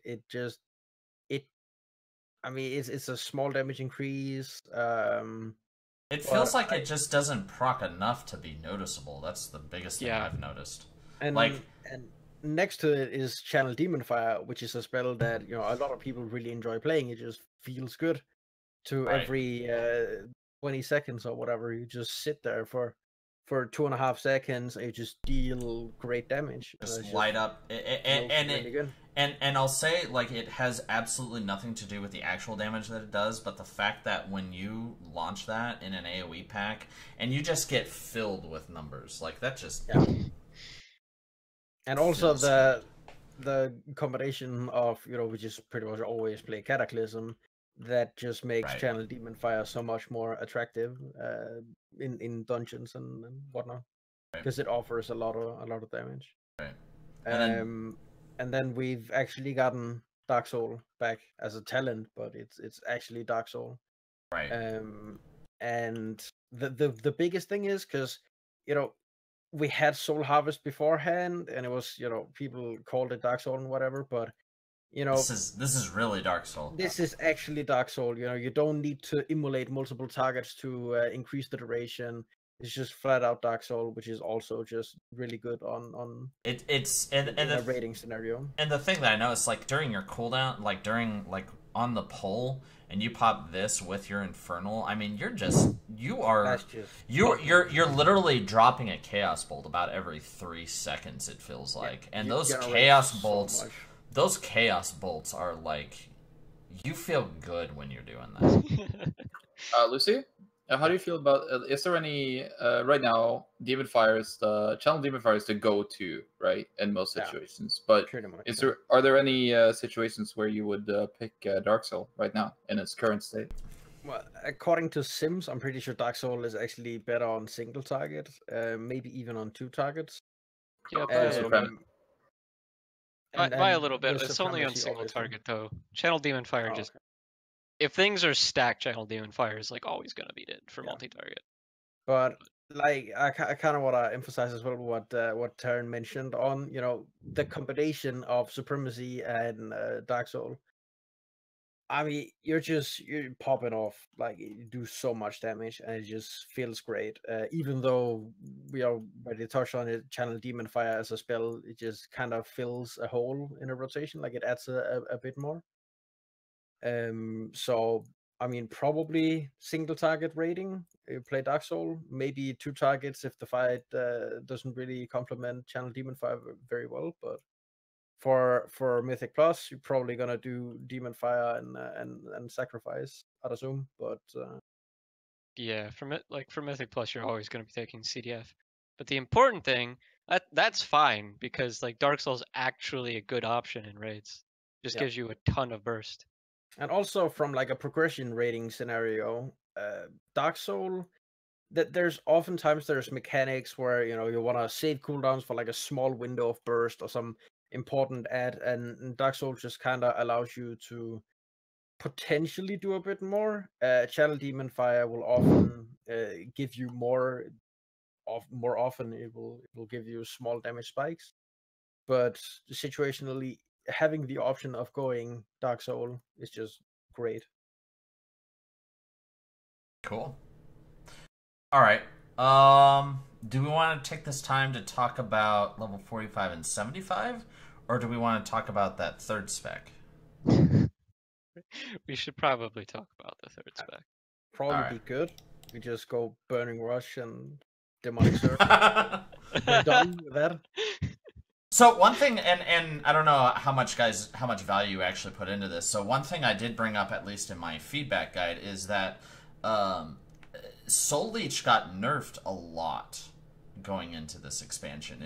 I mean, it's a small damage increase. It feels like it just doesn't proc enough to be noticeable. That's the biggest thing I've noticed. And next to it is Channel Demon Fire, which is a spell that a lot of people really enjoy playing. It just feels good to every 20 seconds or whatever. You just sit there for 2.5 seconds and you just deal great damage. Just light up, and I'll say, like, it has absolutely nothing to do with the actual damage that it does, but the fact that when you launch that in an AoE pack and you just get filled with numbers, like that just and also the combination of we just pretty much always play Cataclysm, that just makes Channel Demon Fire so much more attractive in dungeons and whatnot, because it offers a lot of damage. And then we've actually gotten Dark Soul back as a talent, but it's actually Dark Soul. Right. And the biggest thing is because we had Soul Harvest beforehand, and it was people called it Dark Soul and whatever, but this is really Dark Soul. This is actually Dark Soul. You don't need to immolate multiple targets to increase the duration. It's just flat out Dark Soul, which is also just really good on it's a rating scenario. And the thing that I noticed, like during your cooldown, like on the pull, and you pop this with your Infernal, I mean, you're literally dropping a Chaos Bolt about every 3 seconds, it feels like. And those Chaos Bolts, those Chaos Bolts are like, you feel good when you're doing that. Lucy, how do you feel about? Is there any right now? Demon Fire is the Channel Demon Fire is the go-to, right, in most situations. But are there any situations where you would pick Dark Soul right now in its current state? Well, according to Sims, I'm pretty sure Dark Soul is actually better on single target, maybe even on 2 targets. Yeah, By a little bit. with It's only on Supremacy, single obviously. target though. Channel Demon Fire Oh, just okay. if things are stacked, Channel Demon Fire is like always gonna beat it for Yeah. multi-target. But like I kind of want to emphasize as well what Taryn mentioned on, you know, the combination of Supremacy and Dark Soul. I mean, you're popping off, like you do so much damage, and it just feels great. Even though we already touched on it, Channel Demon Fire as a spell, it just kind of fills a hole in a rotation, like it adds a bit more. So I mean, probably single target rating. You play Dark Soul, maybe 2 targets if the fight doesn't really complement Channel Demon Fire very well, but. For Mythic Plus, you're probably gonna do Demon Fire and Sacrifice, I'd assume. But Yeah, for Mythic Plus, you're always gonna be taking CDF. But the important thing that's fine because like Dark Soul's actually a good option in raids. Just Yeah. gives you a ton of burst. and also from like a progression rating scenario, Dark Soul, that there's oftentimes mechanics where you want to save cooldowns for like a small window of burst or some important ad, and Dark Soul just kind of allows you to potentially do a bit more. Channel Demon Fire will often give you more often. It will give you small damage spikes, but situationally having the option of going Dark Soul is just great. Cool. All right. Do we want to take this time to talk about level 45 and 75, or do we want to talk about that third spec? We should probably talk about the third spec. Probably Alright. be good. We just go Burning Rush and Demonic Circle. We're done with that. So one thing, and I don't know how much value you actually put into this. So one thing I did bring up, at least in my feedback guide, is that Soul Leech got nerfed a lot going into this expansion.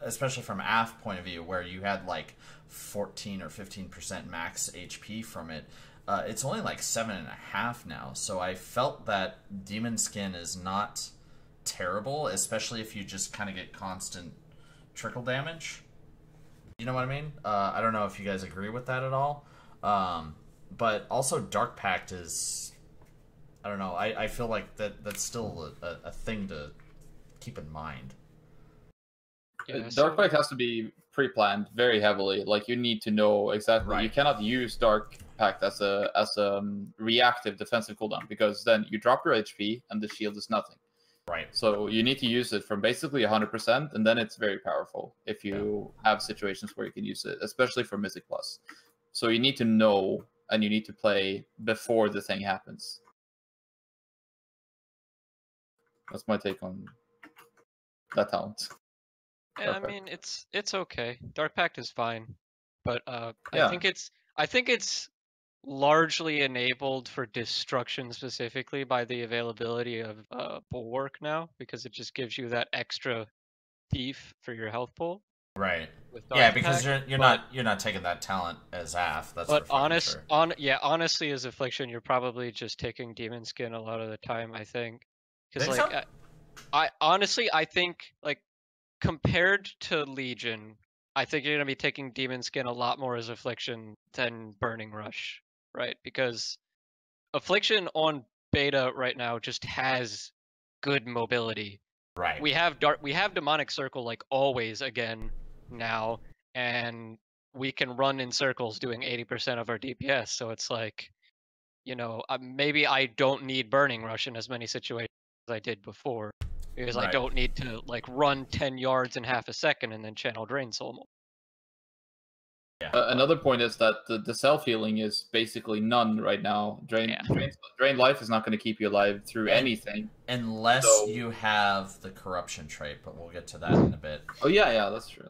Especially from AF point of view, where you had like 14 or 15% max HP from it. It's only like 7.5 now. So I felt that Demon Skin is not terrible, especially if you just kind of get constant trickle damage. You know what I mean? I don't know if you guys agree with that at all. But also Dark Pact is, I don't know, I feel like that's still a thing to keep in mind. Yeah, Dark Pact has to be pre-planned very heavily. Like you need to know exactly. Right. You cannot use Dark Pact as a reactive defensive cooldown, because then you drop your HP and the shield is nothing. Right. So you need to use it from basically 100%, and then it's very powerful if you have situations where you can use it, especially for Mythic Plus. So you need to know, and you need to play before the thing happens. That's my take on that talent. Yeah, Dark I mean it's okay. Dark Pact is fine, but Yeah. I think it's largely enabled for destruction specifically by the availability of Bulwark now, because it just gives you that extra thief for your health pool. Right. With Dark Yeah, because Pact, you're not taking that talent as AF. That's but for fucking sure. honestly, as Affliction, you're probably just taking Demon Skin a lot of the time. I think, because Think like so? I think like compared to Legion, I think you're gonna be taking Demon Skin a lot more as Affliction than Burning Rush, right? Because Affliction on beta right now just has good mobility. Right. We have Demonic Circle like always again now, and we can run in circles doing 80% of our DPS. So it's like, maybe I don't need Burning Rush in as many situations as I did before, because I Right. don't need to like run 10 yards in half a second and then channel Drain Soul. Yeah. Another point is that the self-healing is basically none right now. Drain life is not going to keep you alive through anything. Unless you have the corruption trait, but we'll get to that in a bit. Oh yeah, that's true.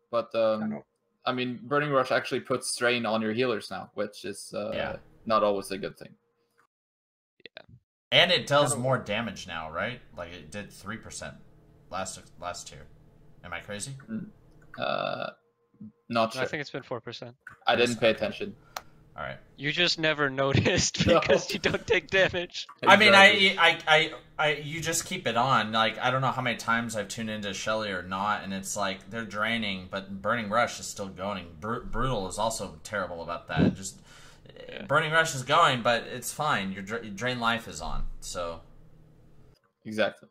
But I mean, Burning Rush actually puts strain on your healers now, which is not always a good thing. Yeah. And it does more damage now, right? Like it did 3% last tier. Am I crazy? Not sure. I think it's been 4%. I didn't pay attention. All right. You just never noticed because you don't take damage. I mean, you just keep it on. Like, I don't know how many times I've tuned into Shelly or not, and it's like they're draining, but Burning Rush is still going. Brutal is also terrible about that. Just Burning Rush is going, but it's fine. Your Drain Life is on, so Exactly.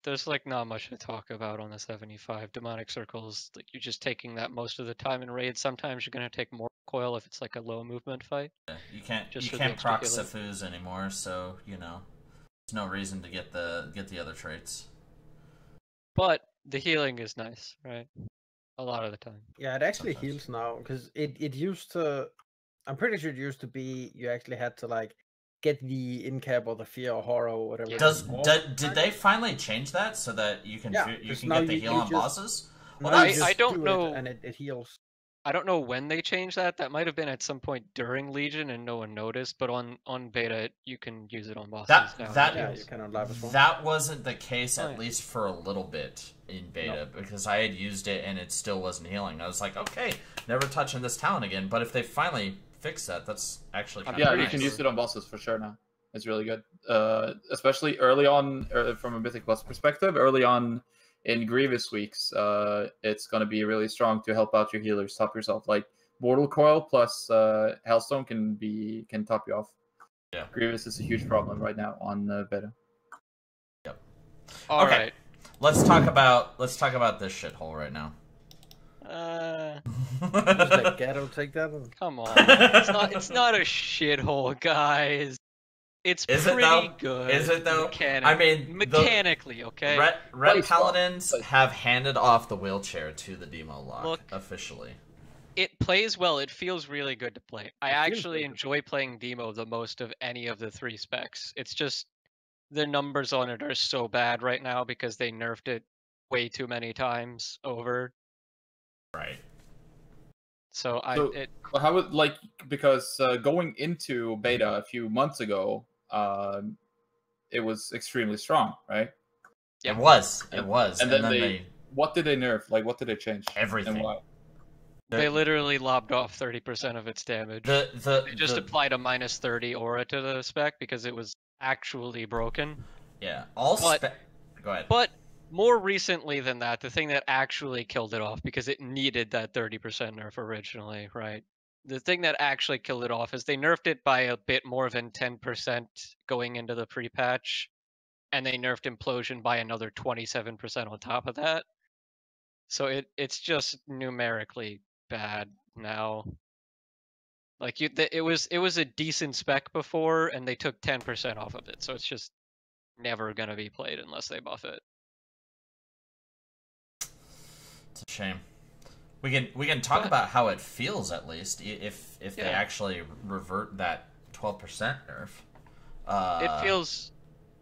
There's like not much to talk about on the 75 demonic circles. Like you're just taking that most of the time in raids. Sometimes you're gonna take more coil if it's like a low movement fight. you can't Just you for the can't extra proc healing. Sifus anymore. So there's no reason to get the other traits. But the healing is nice, right? A lot of the time. Yeah, it actually Sometimes. heals now because it used to. I'm pretty sure it used to be you actually had to like get the in-cap or the fear or horror or whatever. Did they finally change that so that you can Yeah, you 'cause can now get the you- heal you on just- bosses? Well, Now you that's just I don't do it know- and it heals. I don't know when they changed that. That might have been at some point during Legion and no one noticed. But on beta, you can use it on bosses now. Yeah, you can on live as well. That wasn't the case Oh, at yeah. least for a little bit in beta because I had used it and it still wasn't healing. I was like, okay, never touching this talent again. But if they finally fix that, that's actually kind of Yeah, nice. you can use it on bosses for sure now. It's really good, especially early on from a Mythic Plus perspective. Early on in Grievous weeks, it's going to be really strong to help out your healers, top yourself. Like Mortal Coil plus Hellstone can top you off. Yeah. Grievous is a huge problem right now on beta. All Okay. right. Let's talk about this shithole right now. Just let Gato take that. Come on. It's not a shithole, guys. It's Is it, pretty though? good. Is it, though? Mechanically. I mean, mechanically, okay. Red Plays well. Paladins have handed off the wheelchair to the Demo Lock Look. officially. It plays well. It feels really good to play. I feels actually really good. enjoy playing Demo the most of any of the 3 specs. It's just the numbers on it are so bad right now because they nerfed it way too many times over. Right. So How would because going into beta a few months ago, it was extremely strong, right? Yeah. It was. And then they what did they nerf? Like, what did they change? Everything. And why? they literally lobbed off 30% of its damage. They just applied a minus 30 aura to the spec because it was actually broken. Yeah. But- Go ahead. But more recently than that, the thing that actually killed it off, because it needed that 30% nerf originally, right? The thing that actually killed it off is they nerfed it by a bit more than 10% going into the pre-patch, and they nerfed Implosion by another 27% on top of that. So it's just numerically bad now. Like it was a decent spec before, and they took 10% off of it, so it's just never gonna be played unless they buff it. It's a shame. We can talk about how it feels at least if they actually revert that 12% nerf. It feels,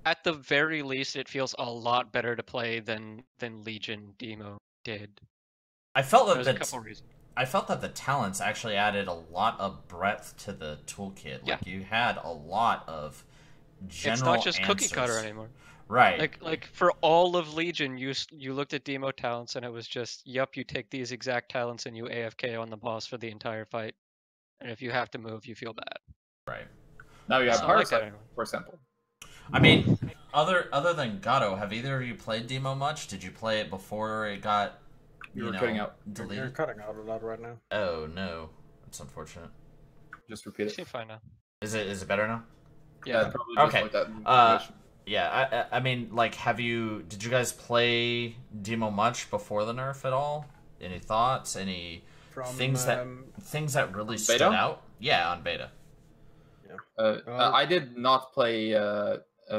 at the very least, it feels a lot better to play than Legion Demo did. I felt There's a couple reasons. I felt that the talents actually added a lot of breadth to the toolkit. Like you had a lot of general It's not just answers. cookie cutter anymore. Right. Like for all of Legion, you looked at demo talents and it was just, yup, you take these exact talents and you AFK on the boss for the entire fight. And if you have to move, you feel bad. Right. Now you have It's not like Parasite, that anymore. for example. I mean, other than Gato, have either of you played Demo much? Did you play it before it got You're cutting out. You're deleted? cutting out a lot right now. Oh no, that's unfortunate. Just repeat You it. seem fine now. Is it better now? Yeah. Probably just Okay. like that information. Yeah, I mean, like, did you guys play Demo much before the nerf at all? Any thoughts? Any From things that really stood beta? out? Yeah, on beta. I did not play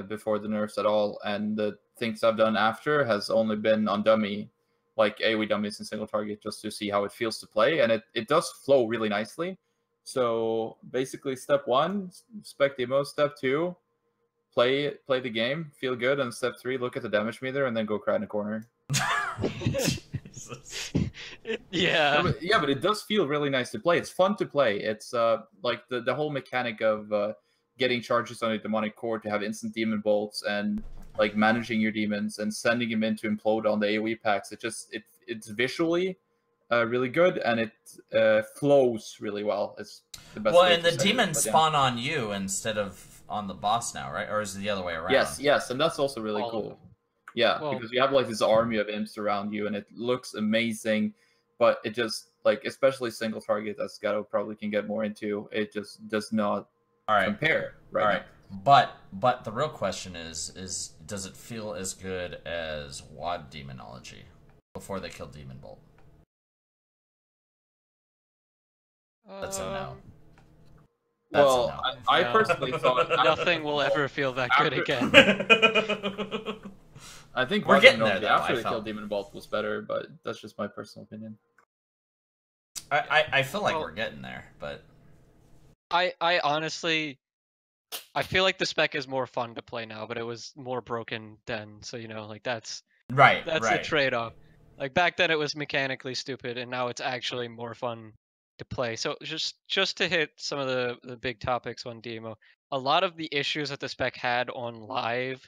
before the nerfs at all, and the things I've done after has only been on dummy, like AoE dummies and single target, just to see how it feels to play, and it does flow really nicely. So basically, step 1, spec demo. Step 2, play the game, feel good, and step 3, look at the damage meter, and then go cry in a corner. Jesus. Yeah. But it does feel really nice to play. It's fun to play. It's like the whole mechanic of getting charges on a demonic core to have instant demon bolts and like managing your demons and sending them in to implode on the AoE packs. It's visually really good, and it flows really well. It's the best. Well, way and to the say it, demons but yeah. spawn on you instead of on the boss now, right? Or is it the other way around? Yes, and that's also really All of cool. them. Yeah, Well- because you have like this army of imps around you, and it looks amazing, but it just like, especially single target, that Scato probably can get more into. It just does not compare right now. But the real question is does it feel as good as WoD Demonology before they killed Demon Bolt? That's a no. Well, I no. personally thought Nothing will ever feel that good again. I think We're getting there, Demonology though, after I they felt. killed Demon Bolt was better, but that's just my personal opinion. I feel like Well, we're getting there, but I honestly, I feel like the spec is more fun to play now, but it was more broken then. So like that's the trade-off. Like back then it was mechanically stupid, and now it's actually more fun to play. So just to hit some of the big topics on demo, a lot of the issues that the spec had on live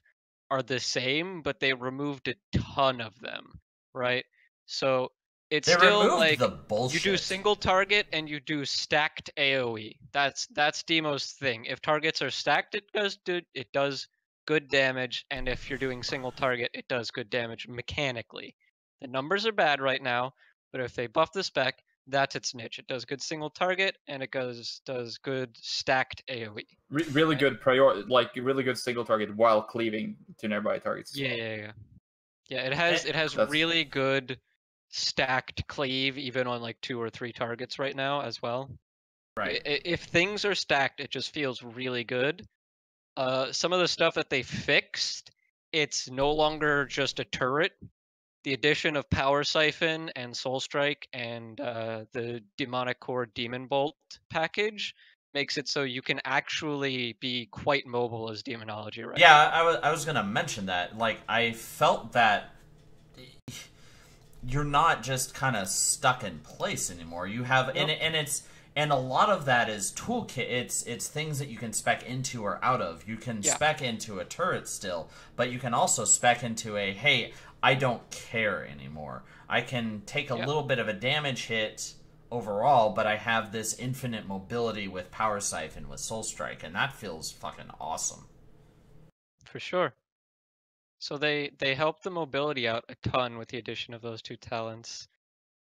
are the same, but they removed a ton of them, right? So it's they still removed like the bullshit. you do single target and you do stacked AoE. That's Demo's thing. If targets are stacked, it does good damage, and if you're doing single target, it does good damage mechanically. The numbers are bad right now, but if they buff the spec, that's its niche. It does good single target, and it does good stacked AoE. Really good really good single target while cleaving to nearby targets. Yeah. It has really good stacked cleave even on like 2 or 3 targets right now as well. Right. If things are stacked, it just feels really good. Some of the stuff that they fixed, it's no longer just a turret. The addition of Power Siphon and Soul Strike and the Demonic Core Demon Bolt package makes it so you can actually be quite mobile as Demonology right now. I was gonna mention that. Like, I felt that you're not just kind of stuck in place anymore. You have and a lot of that is toolkit. It's things that you can spec into or out of. You can spec into a turret still, but you can also spec into a, hey, I don't care anymore. I can take a little bit of a damage hit overall, but I have this infinite mobility with Power Siphon, with Soul Strike, and that feels fucking awesome. For sure. So they helped the mobility out a ton with the addition of those 2 talents,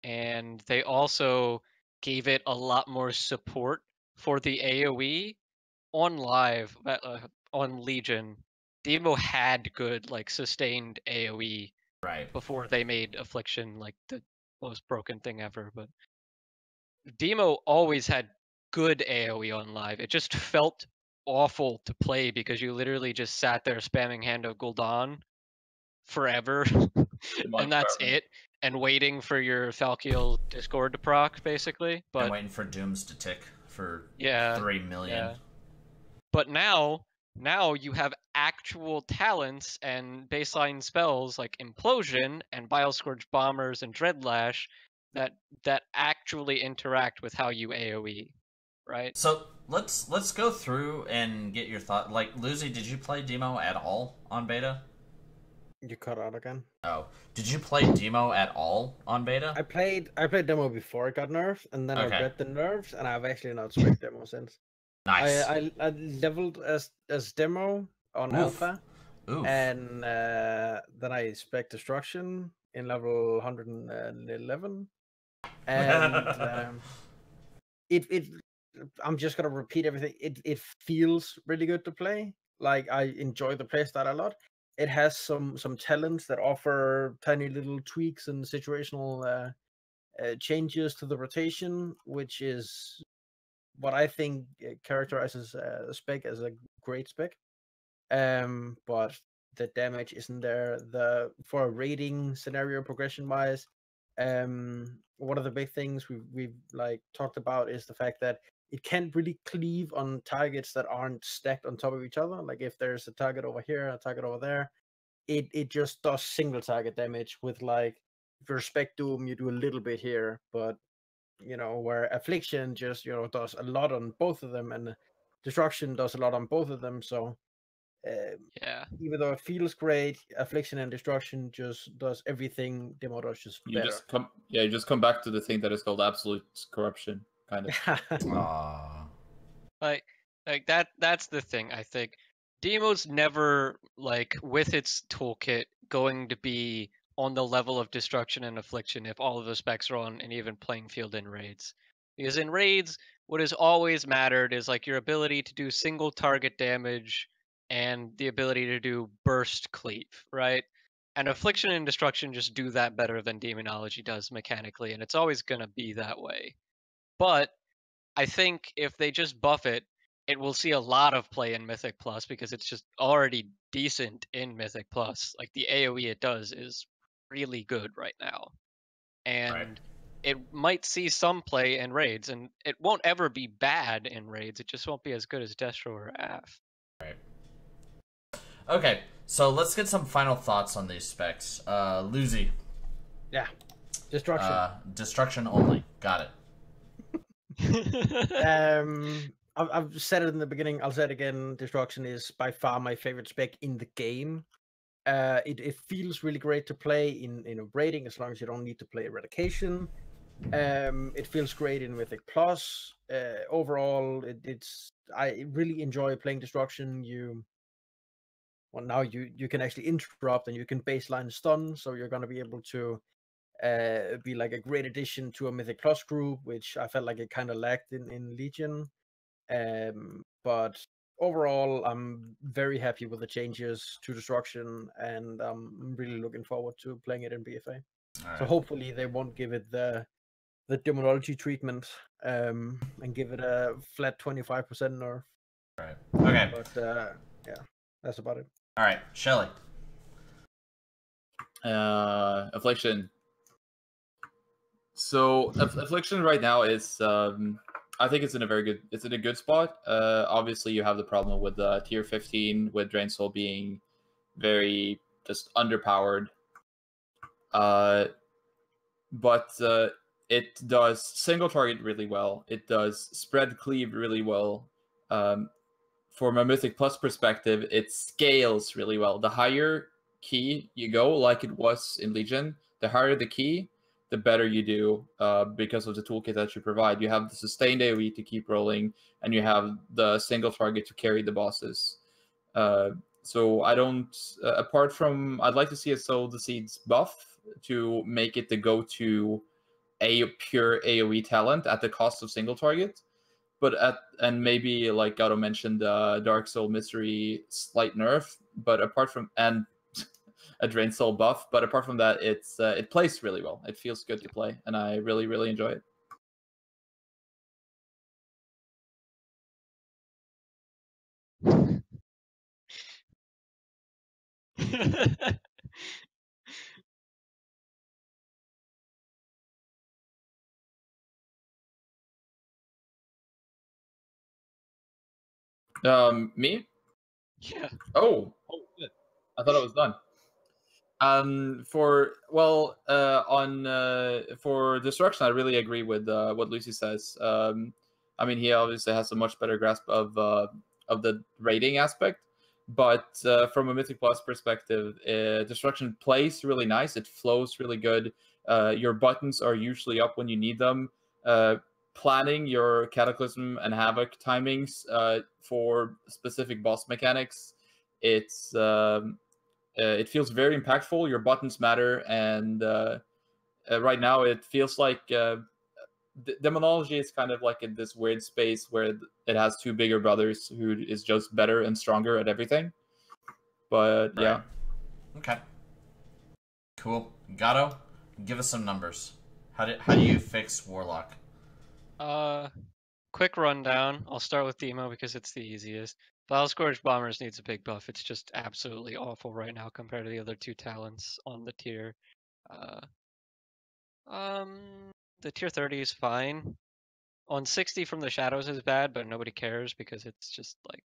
and they also gave it a lot more support for the AoE on live on Legion. Demo had good like sustained AoE before they made Affliction like the most broken thing ever, but Demo always had good AoE on live. It just felt awful to play because you literally just sat there spamming Hand of Gul'dan forever and that's it, and waiting for your Falkiel Discord to proc basically, but and waiting for Dooms to tick for 3 million. But now you have actual talents and baseline spells like Implosion and Bilescourge Bombers and Dreadlash that actually interact with how you AoE, right? So let's go through and get your thought. Like, Lucy, did you play Demo at all on beta? You cut out again. Oh, did you play Demo at all on beta? I played Demo before it got nerfed, and then I read the nerfs, and I've actually not spec Demo since. Nice. I leveled as Demo on Alpha, and then I spec Destruction in level 111, and I'm just gonna repeat everything. It feels really good to play. Like, I enjoy the playstyle a lot. It has some talents that offer tiny little tweaks and situational changes to the rotation, which is what I think characterizes Spec as a great spec. But the damage isn't there. For a rating scenario progression wise, one of the big things we've like talked about is the fact that it can't really cleave on targets that aren't stacked on top of each other. Like, if there's a target over here, a target over there, it just does single target damage with, like, if you're Spec Doom, you do a little bit here, but where Affliction just does a lot on both of them, and Destruction does a lot on both of them. So even though it feels great, Affliction and Destruction just does everything Demo does just better. You just come back to the thing that is called absolute corruption, kind of. Like Like that's the thing, I think. Demo's never, like, with its toolkit, going to be on the level of Destruction and Affliction if all of the specs are on an even playing field in raids. Because in raids, what has always mattered is like your ability to do single target damage and the ability to do burst cleave, right? And Affliction and Destruction just do that better than Demonology does mechanically, and it's always gonna be that way. But I think if they just buff it, it will see a lot of play in Mythic Plus because it's just already decent in Mythic Plus. Like the AoE it does is really good right now. And it might see some play in raids, and it won't ever be bad in raids. It just won't be as good as Destro or Af. Right. Okay, so let's get some final thoughts on these specs. Lucy. Yeah. Destruction. Destruction only. Got it. I've said it in the beginning. I'll say it again. Destruction is by far my favorite spec in the game. It feels really great to play in a raiding as long as you don't need to play Eradication. It feels great in Mythic Plus. Overall, I really enjoy playing Destruction. Now you can actually interrupt and you can baseline stun, so you're gonna be able to be like a great addition to a Mythic Plus group, which I felt like it kind of lacked in Legion. But overall, I'm very happy with the changes to Destruction, and I'm really looking forward to playing it in BFA. So hopefully they won't give it the demonology treatment and give it a flat 25% nerf. Right. Okay. But yeah, that's about it. All right, Shelly. Affliction. So Affliction right now is, I think it's in a good spot. Obviously, you have the problem with tier 15 with Drain Soul being very just underpowered. But it does single target really well. It does spread cleave really well. From a Mythic Plus perspective, it scales really well. The higher key you go, like it was in Legion, the higher the key, the better you do because of the toolkit that you provide. You have the sustained AoE to keep rolling, and you have the single target to carry the bosses. So I don't, apart from, I'd like to see a Sow the Seeds buff to make it the go-to pure AoE talent at the cost of single target. And maybe like Gato mentioned, Dark Soul Mystery slight nerf, but apart from, and a Drain Soul buff, but apart from that, it plays really well. It feels good to play, and I really, really enjoy Yeah. it. Me? Oh, good. I thought it was done. For Destruction, I really agree with what Lucy says. I mean, he obviously has a much better grasp of the rating aspect, but from a Mythic Plus perspective, Destruction plays really nice. It flows really good. Your buttons are usually up when you need them. Planning your Cataclysm and Havoc timings for specific boss mechanics, it feels very impactful. Your buttons matter, and right now it feels like Demonology is kind of like in this weird space where it has two bigger brothers who is just better and stronger at everything. But right. Yeah. Okay. Cool. Gato, give us some numbers. How do you fix Warlock? Quick rundown. I'll start with Demo because it's the easiest. Vile Scourge Bombers needs a big buff. It's just absolutely awful right now compared to the other two talents on the tier. The tier 30 is fine. On 60 from the Shadows is bad, but nobody cares because it's just like,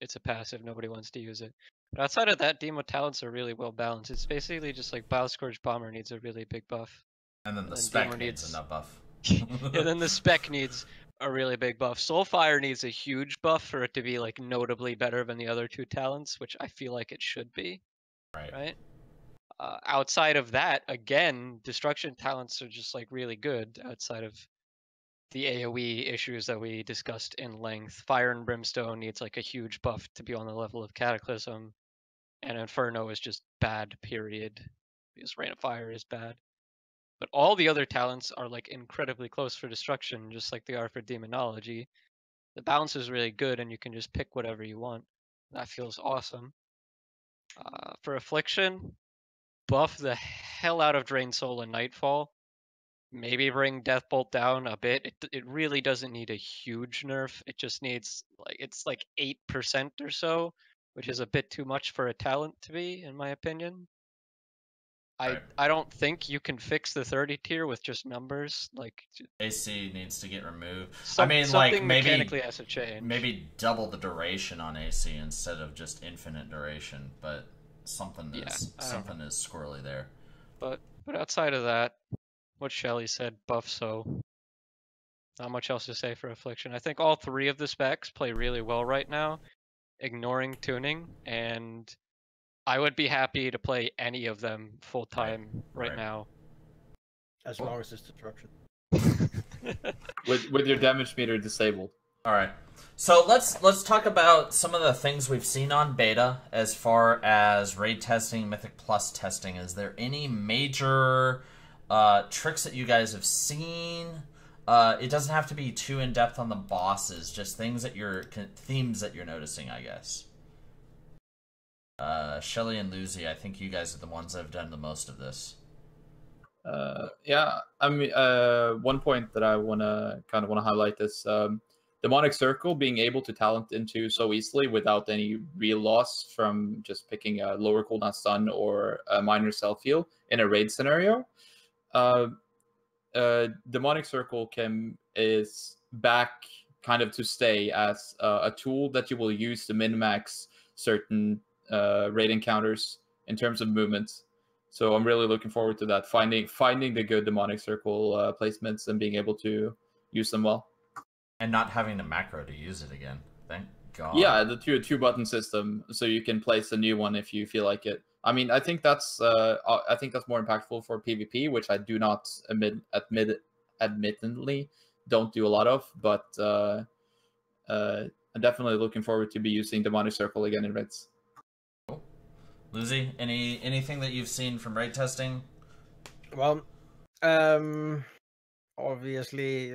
it's a passive. Nobody wants to use it. But outside of that, Demo talents are really well balanced. It's basically just like Vile Scourge Bomber needs a really big buff. And then the Spec needs a nut buff. Yeah, then the Spec needs a really big buff. Soulfire needs a huge buff for it to be like notably better than the other two talents, which I feel like it should be. Right? Outside of that, again, Destruction talents are just like really good outside of the AoE issues that we discussed in length. Fire and Brimstone needs like a huge buff to be on the level of Cataclysm, and Inferno is just bad, period, because Rain of Fire is bad. But all the other talents are like incredibly close for destruction, just like they are for Demonology. The balance is really good, and you can just pick whatever you want. That feels awesome. For Affliction, buff the hell out of Drain Soul and Nightfall. Maybe bring Deathbolt down a bit. It really doesn't need a huge nerf. It just needs it's like 8% or so, which is a bit too much for a talent to be, in my opinion. Right. I don't think you can fix the 30 tier with just numbers. Like AC needs to get removed. something maybe mechanically has to change. Maybe double the duration on AC instead of just infinite duration, but something is squirrely there. But outside of that, what Shelly said, buff so. Not much else to say for Affliction. I think all three of the specs play really well right now, ignoring tuning, and I would be happy to play any of them full time right now. As long as it's destruction. with your damage meter disabled. All right. So let's talk about some of the things we've seen on beta as far as raid testing, Mythic Plus testing. Is there any major tricks that you guys have seen? It doesn't have to be too in depth on the bosses, just things that themes that you're noticing, I guess. Shelly and Lucy, I think you guys are the ones that have done the most of this. Yeah, I mean, one point that I wanna highlight is Demonic Circle being able to talent into so easily without any real loss from just picking a lower cooldown stun or a minor self heal in a raid scenario. Demonic Circle is back kind of to stay as a tool that you will use to min-max certain raid encounters in terms of movement. So I'm really looking forward to that, finding the good Demonic Circle placements and being able to use them well. And not having the macro to use it again. Thank God. Yeah, the two button system, so you can place a new one if you feel like it. I mean, I think that's more impactful for PvP, which I do not admittedly don't do a lot of, but I'm definitely looking forward to be using Demonic Circle again in raids. Cool. Lucy, anything that you've seen from raid testing? Well, obviously,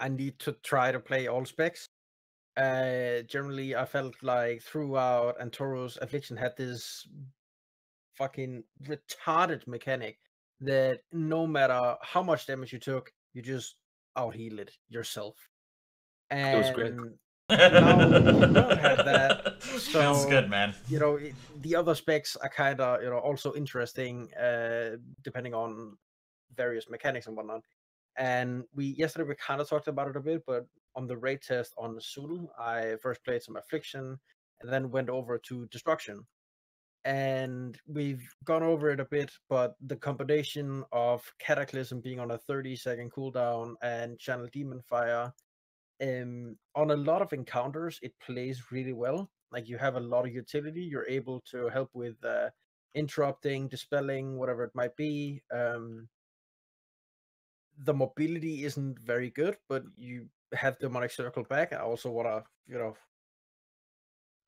I need to try to play all specs. Generally, I felt like throughout Antoros, Affliction had this fucking retarded mechanic that no matter how much damage you took, you just out-heal it yourself. And It was great. Now you don't have that. So, feels good, man. The other specs are kind of, also interesting, depending on various mechanics and whatnot. And yesterday we kind of talked about it a bit, but on the raid test on Zul, I first played some Affliction and then went over to Destruction. And we've gone over it a bit, but the combination of Cataclysm being on a 30-second cooldown and Channel Demon Fire, on a lot of encounters, it plays really well. Like, you have a lot of utility. You're able to help with interrupting, dispelling, whatever it might be. The mobility isn't very good, but you have Demonic Circle back. I also want to,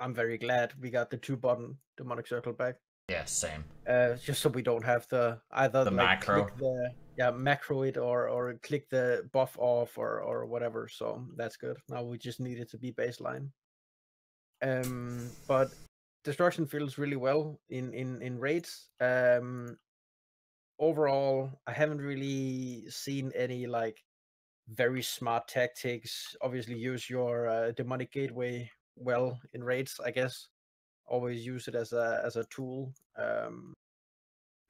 I'm very glad we got the 2-button Demonic Circle back. Yeah, same. Just so we don't have to either the macro. click macro it or click the buff off or whatever. So that's good. Now we just need it to be baseline. But Destruction feels really well in raids. Overall, I haven't really seen any very smart tactics. Obviously, use your demonic gateway well in raids, I guess. Always use it as a tool.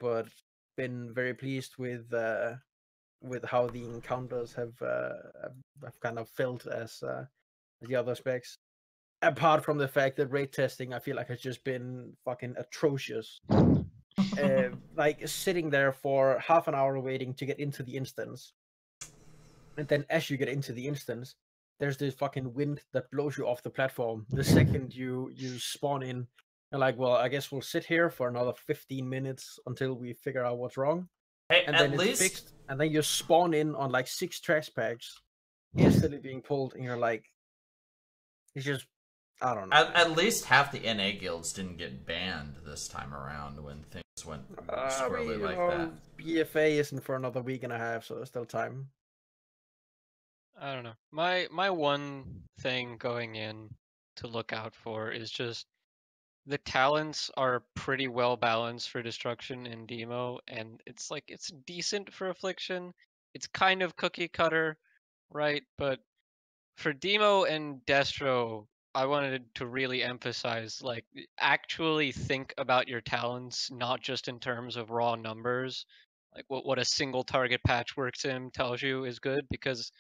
But been very pleased with how the encounters have kind of felt as the other specs. Apart from the fact that raid testing, I feel like has just been fucking atrocious. Sitting there for half an hour waiting to get into the instance, and then as you get into the instance, there's this fucking wind that blows you off the platform the second you spawn in. And well, I guess we'll sit here for another 15 minutes until we figure out what's wrong. Hey, and at then it's least fixed, and then you spawn in on like 6 trash packs, instantly being pulled, and you're like, it's just, I don't know. at least half the NA guilds didn't get banned this time around when things went squirrely like that. BFA isn't for another week and a half, so there's still time. I don't know. My one thing going in to look out for is just the talents are pretty well balanced for destruction in Demo, and it's like it's decent for Affliction. It's kind of cookie cutter, right? But for Demo and Destro, I wanted to really emphasize like actually think about your talents, not just in terms of raw numbers. Like what a single target patchwork sim tells you is good, because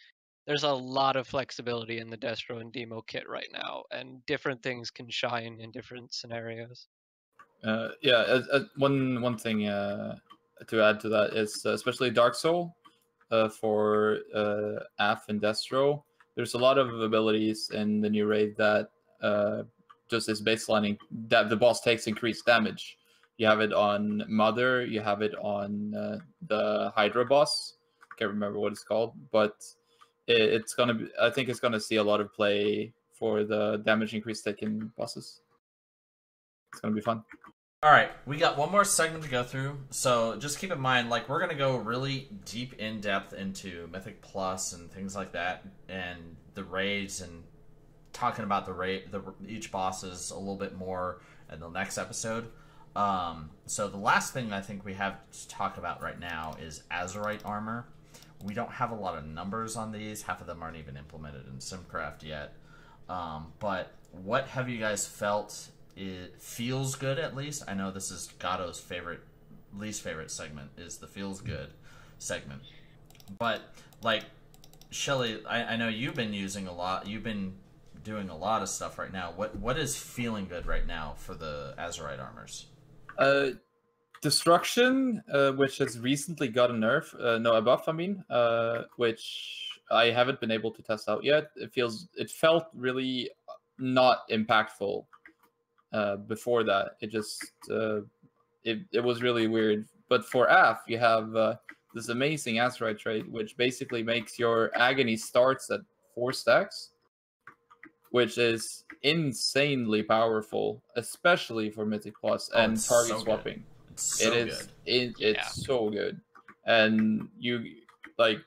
there's a lot of flexibility in the Destro and Demo kit right now, and different things can shine in different scenarios. One thing to add to that is especially Dark Soul for Aff and Destro. There's a lot of abilities in the new raid that just is baselining that the boss takes increased damage. You have it on Mother, you have it on the Hydra boss. Can't remember what it's called, but it's gonna be. I think it's gonna see a lot of play for the damage increase taken bosses. It's gonna be fun. All right, we got one more segment to go through, so just keep in mind, like, we're gonna go really deep in depth into Mythic Plus and things like that, and the raids, and talking about each bosses a little bit more in the next episode. So the last thing I think we have to talk about right now is Azurite armor. We don't have a lot of numbers on these. Half of them aren't even implemented in Simcraft yet. But what have you guys felt? It feels good, at least. I know this is Gatto's least favorite segment, is the feels good segment. But, like, Shelly, I know you've been using a lot. You've been doing a lot of stuff right now. What is feeling good right now for the Azurite armors? Destruction, which has recently got a buff, I mean, which I haven't been able to test out yet. It felt really not impactful before that. It just it was really weird. But for Aff, you have this amazing Azurite trait, which basically makes your agony starts at 4 stacks, which is insanely powerful, especially for Mythic Plus and target swapping. It's so good. It's so good, and I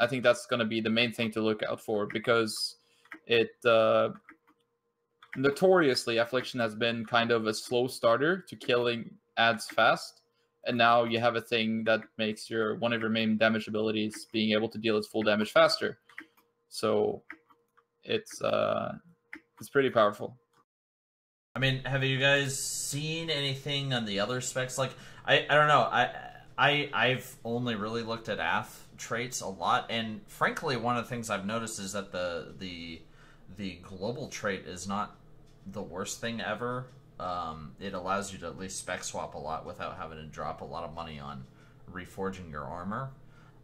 think that's gonna be the main thing to look out for, because it notoriously Affliction has been kind of a slow starter to killing ads fast, and now you have a thing that makes one of your main damage abilities being able to deal its full damage faster. So it's pretty powerful. I mean, have you guys seen anything on the other specs? Like, I don't know. I've only really looked at Aff traits a lot, and frankly, one of the things I've noticed is that the global trait is not the worst thing ever. It allows you to at least spec swap a lot without having to drop a lot of money on reforging your armor.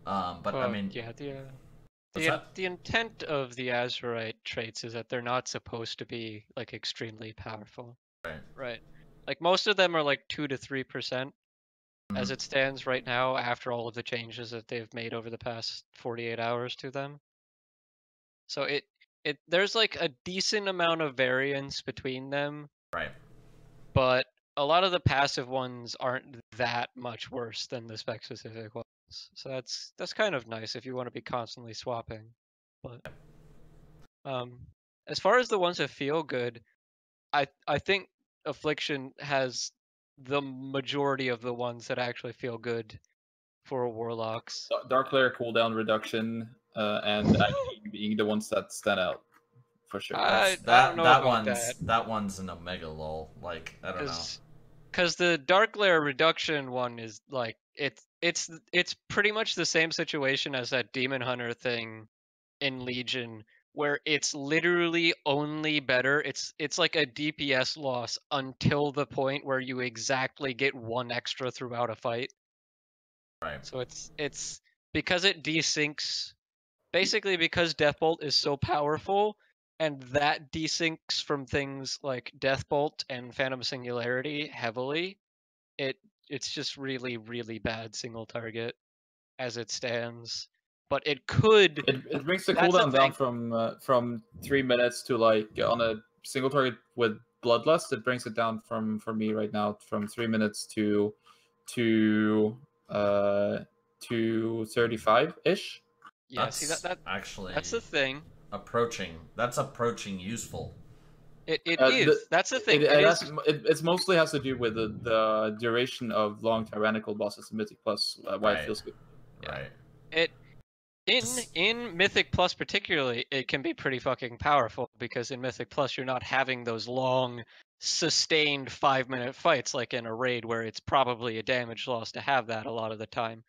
But I mean, yeah, the intent of the Azurite traits is that they're not supposed to be like extremely powerful. Right. Like most of them are like 2 to 3% as it stands right now, after all of the changes that they've made over the past 48 hours to them. So there's like a decent amount of variance between them. Right. But a lot of the passive ones aren't that much worse than the spec specific ones. So that's kind of nice if you want to be constantly swapping. But as far as the ones that feel good, I think Affliction has the majority of the ones that actually feel good for Warlocks. Dark Lair cooldown reduction and being the ones that stand out for sure. I don't know about that. That one's an omega lol. Like, I don't know. Because the Dark Lair reduction one is like it's pretty much the same situation as that Demon Hunter thing in Legion, where it's literally only better. It's like a DPS loss until the point where you exactly get 1 extra throughout a fight. Right. So it's because it desyncs, basically because Deathbolt is so powerful, and that desyncs from things like Deathbolt and Phantom Singularity heavily. It it's just really, really bad single target as it stands. But it could. It brings the That's the cooldown down thing. from 3 minutes to like on a single target with Bloodlust. It brings it down from for me right now from 3 minutes to 35 ish. Yeah, see that actually that's the thing. approaching. That's approaching useful. It is. That's the thing. It mostly has to do with the duration of long tyrannical bosses in Mythic Plus. Why Right. it feels good. Right. In Mythic Plus particularly, it can be pretty fucking powerful because in Mythic Plus you're not having those long, sustained 5-minute fights like in a raid where it's probably a damage loss to have that a lot of the time.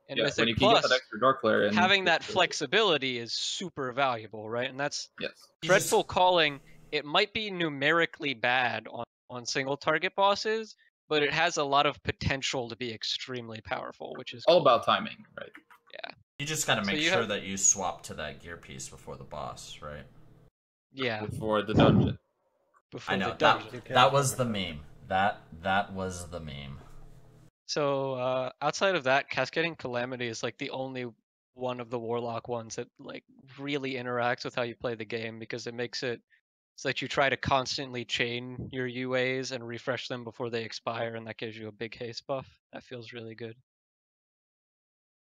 In Yeah, when Mythic you can get that Plus, extra Dark Flare and having that flexibility is super valuable, right? And that's yes. Dreadful Calling. It might be numerically bad on single target bosses, but it has a lot of potential to be extremely powerful, which is All cool. about timing, right? Yeah. You just got to make you sure have- that you swap to that gear piece before the boss, right? Yeah. Before the dungeon. Before I know the dungeon. that was the meme. That was the meme. So outside of that, Cascading Calamity is like the only one of the Warlock ones that like really interacts with how you play the game because it makes it so that you try to constantly chain your UAs and refresh them before they expire, and that gives you a big haste buff. That feels really good.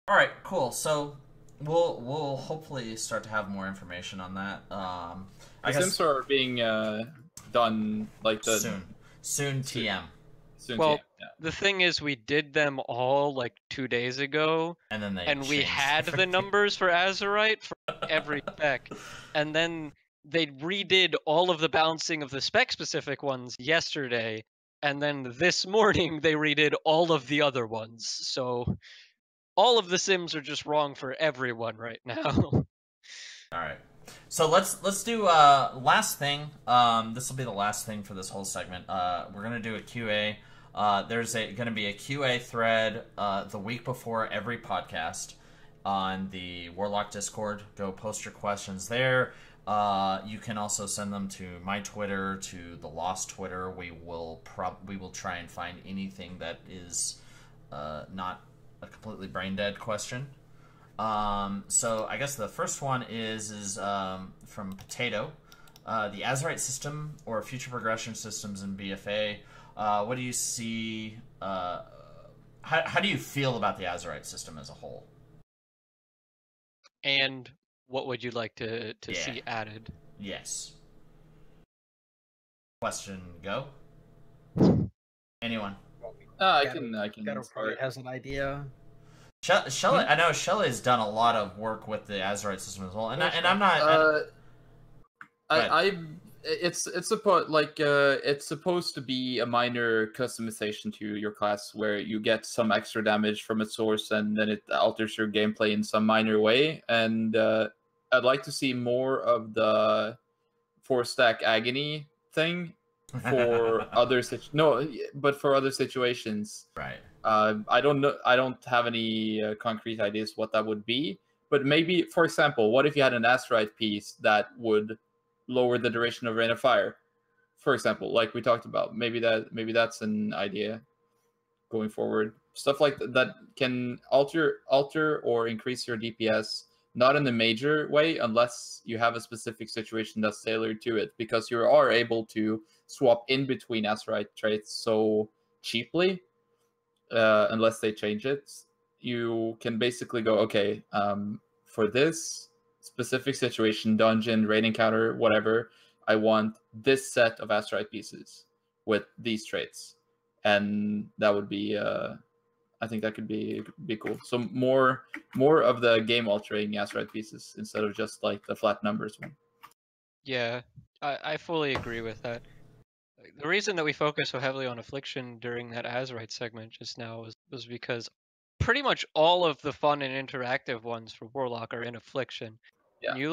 All right, cool. So we'll hopefully start to have more information on that. I guess Sims are being done like the soon TM. Soon Well, TM, yeah. the thing is, we did them all like 2 days ago, And then we changed had the everything. numbers for Azerite for every spec, and then they redid all of the balancing of the spec-specific ones yesterday, and then this morning they redid all of the other ones. So all of the sims are just wrong for everyone right now. All right. So let's do last thing. This will be the last thing for this whole segment. We're gonna do a QA. There's going to be a QA thread the week before every podcast on the Warlock Discord. Go post your questions there. You can also send them to my Twitter, to the Lost Twitter. We will try and find anything that is not a completely brain dead question. So I guess the first one is from Potato. The Azerite system or future progression systems in BFA. What do you see? How do you feel about the Azerite system as a whole? And what would you like to see added? Yes. Question, go. Anyone? I can Gato probably start. has an idea. Shelly, I know Shelly's done a lot of work with the Azerite system as well, and I'm not. It's supposed to be a minor customization to your class where you get some extra damage from its source and then it alters your gameplay in some minor way. And I'd like to see more of the 4-stack agony thing for other for other situations. Right. I don't know. I don't have any concrete ideas what that would be. But maybe, for example, what if you had an Azerite piece that would lower the duration of Rain of Fire, for example, like we talked about? Maybe that's an idea going forward. Stuff like that can alter or increase your DPS, not in a major way unless you have a specific situation that's tailored to it, because you are able to swap in between Azerite traits so cheaply. Unless they change it, you can basically go, okay, for this specific situation, dungeon, raid encounter, whatever, I want this set of Azerite pieces with these traits, and that would be, I think that could be cool. So more of the game altering Azerite pieces instead of just like the flat numbers one. Yeah, I fully agree with that. The reason that we focus so heavily on Affliction during that Azerite segment just now was because pretty much all of the fun and interactive ones for Warlock are in Affliction. Yeah. And you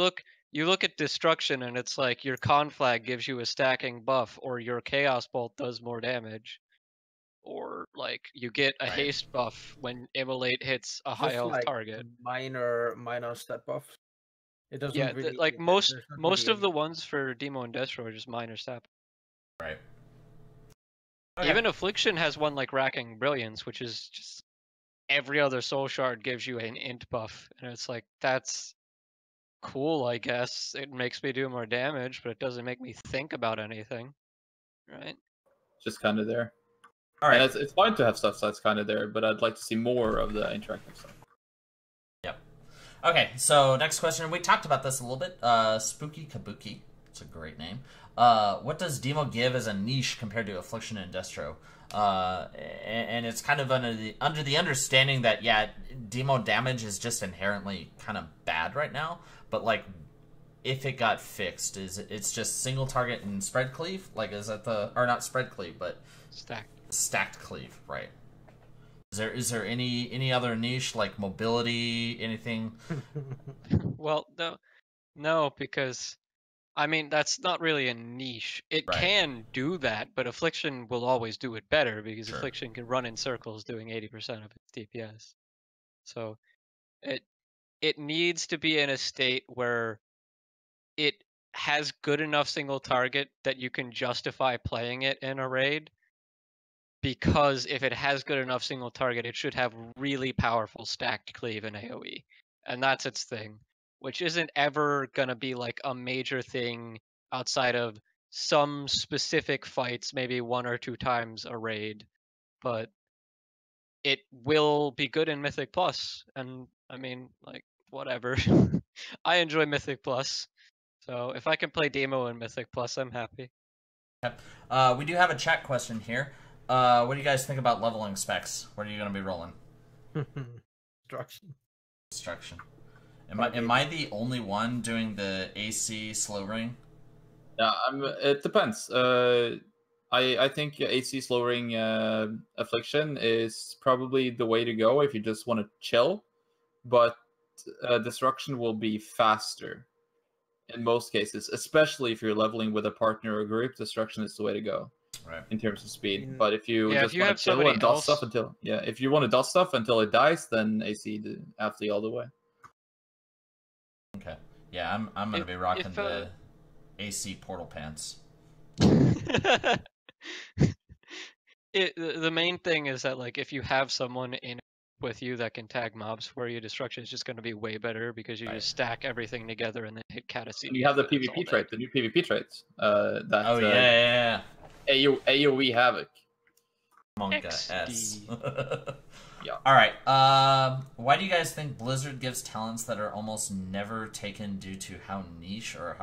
look at Destruction and it's like your Conflag gives you a stacking buff, or your Chaos Bolt does more damage, or like you get a haste buff when Immolate hits a high health target. Minor stat buff. It doesn't really like most of the ones for Demo and Destro are just minor stat. Right. Okay. Even Affliction has one like Racking Brilliance, which is just every other soul shard gives you an int buff, and it's like that's cool, I guess. It makes me do more damage, but it doesn't make me think about anything, right? Just kind of there. All right. And it's fine to have stuff that's kind of there, but I'd like to see more of the interactive stuff. Yep. Okay, so next question. We talked about this a little bit. Spooky Kabuki. It's a great name. What does Demo give as a niche compared to Affliction and Destro? And it's kind of under the understanding that, yeah, Demo damage is just inherently kind of bad right now. But, like, if it got fixed, it's just single target and spread cleave? Like, is that or not spread cleave, but stacked cleave, right? Is there any other niche like mobility, anything? Well, no, because I mean that's not really a niche. It Right. can do that, but Affliction will always do it better because Sure. Affliction can run in circles doing 80% of its DPS. So it needs to be in a state where it has good enough single target that you can justify playing it in a raid. Because if it has good enough single target, it should have really powerful stacked cleave and AoE. And that's its thing, which isn't ever going to be like a major thing outside of some specific fights, maybe 1 or 2 times a raid. But it will be good in Mythic Plus. And I mean, like, whatever. I enjoy Mythic Plus. So if I can play Demo in Mythic Plus, I'm happy. We do have a chat question here. What do you guys think about leveling specs? What are you going to be rolling? Destruction. Am I the only one doing the AC slow ring? Yeah, it depends. I think AC slow ring Affliction is probably the way to go if you just want to chill, but Destruction will be faster in most cases, especially if you're leveling with a partner or group. Destruction is the way to go. Right. In terms of speed, but if you Yeah, just if you want have to chill somebody and dot else- stuff until if you want to dot stuff until it dies, then AC after all the way. Okay. Yeah, I'm gonna be rocking the AC portal pants. The main thing is that like if you have someone in with you that can tag mobs for you, Destruction is just going to be way better because you just stack everything together and then hit Catacene. And you have the PvP trait, the new PvP traits. That Oh yeah. AoE Havoc. Monka S. Yeah. All right. Why do you guys think Blizzard gives talents that are almost never taken due to how niche or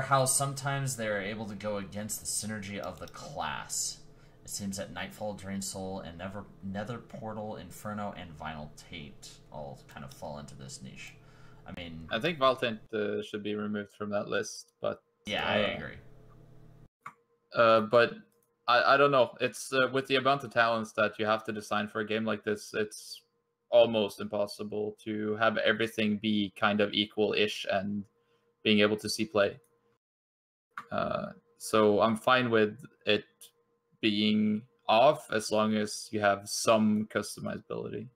how sometimes they are able to go against the synergy of the class? It seems that Nightfall, Drain Soul, and Nether Portal, Inferno, and Vinyl Tate all kind of fall into this niche. I mean, I think Valtent should be removed from that list, but yeah, I agree. But I don't know. It's with the amount of talents that you have to design for a game like this, it's almost impossible to have everything be kind of equal-ish and being able to see play. So I'm fine with it being off as long as you have some customizability.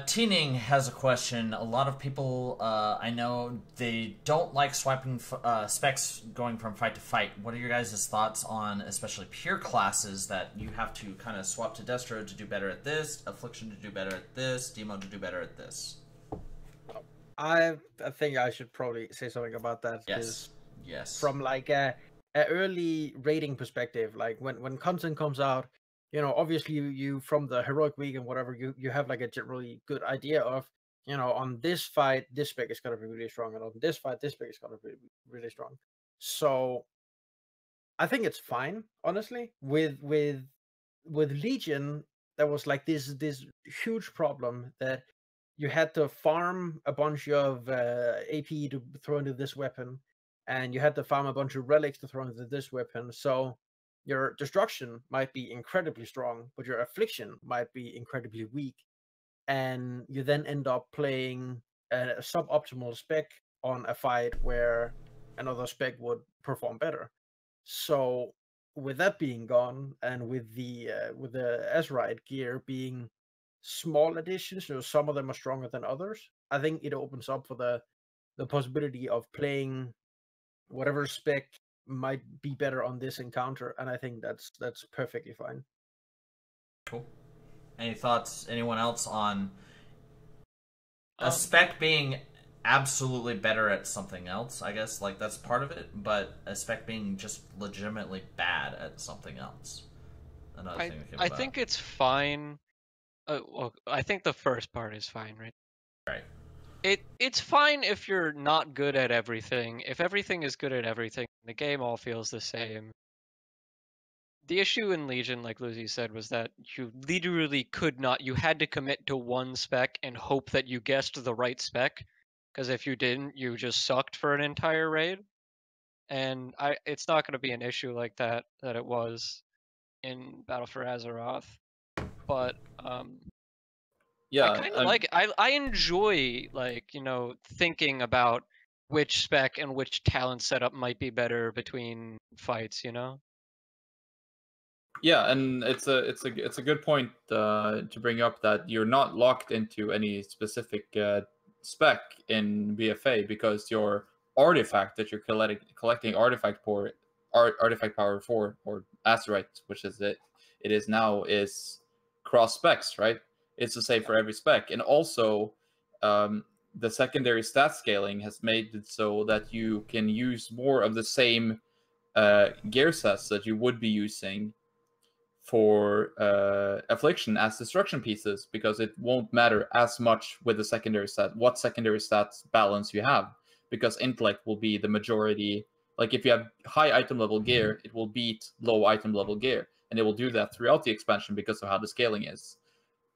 Teening has a question. A lot of people I know they don't like swiping specs going from fight to fight. What are your guys' thoughts on especially pure classes that you have to kind of swap to Destro to do better at this, Affliction to do better at this, Demo to do better at this? I think I should probably say something about that. Yes. From like a early rating perspective, like when content comes out, you know, obviously you from the heroic week and whatever, you have like a generally good idea of, you know, on this fight this spec is gonna be really strong, and on this fight this spec is gonna be really strong. So I think it's fine, honestly. With Legion, there was like this huge problem that you had to farm a bunch of AP to throw into this weapon, and you had to farm a bunch of relics to throw into this weapon. So your Destruction might be incredibly strong, but your Affliction might be incredibly weak. And you then end up playing a suboptimal spec on a fight where another spec would perform better. So with that being gone, and with the Azerite gear being small additions, you know, some of them are stronger than others, I think it opens up for the possibility of playing whatever spec might be better on this encounter, and I think that's perfectly fine. Cool. Any thoughts? Anyone else on a spec being absolutely better at something else? I guess like that's part of it, but a spec being just legitimately bad at something else. Another thing that came I about. think it's fine. Well, I think the first part is fine, right? Right. It's fine if you're not good at everything. If everything is good at everything, the game all feels the same. The issue in Legion, like Lucy said, was that you literally could not. You had to commit to one spec and hope that you guessed the right spec, because if you didn't, you just sucked for an entire raid. And it's not going to be an issue like that it was in Battle for Azeroth. But Yeah, I kind of like it. I enjoy, like, thinking about which spec and which talent setup might be better between fights, yeah, and it's a good point to bring up that you're not locked into any specific spec in BFA, because your artifact that you're collecting artifact power for, or Azerite, which is it is now, is cross specs, right? It's the same for every spec, and also the secondary stat scaling has made it so that you can use more of the same gear sets that you would be using for Affliction as destruction pieces, because it won't matter as much with the secondary stat, what secondary stats balance you have, because intellect will be the majority. Like if you have high item level gear, it will beat low item level gear, and it will do that throughout the expansion because of how the scaling is.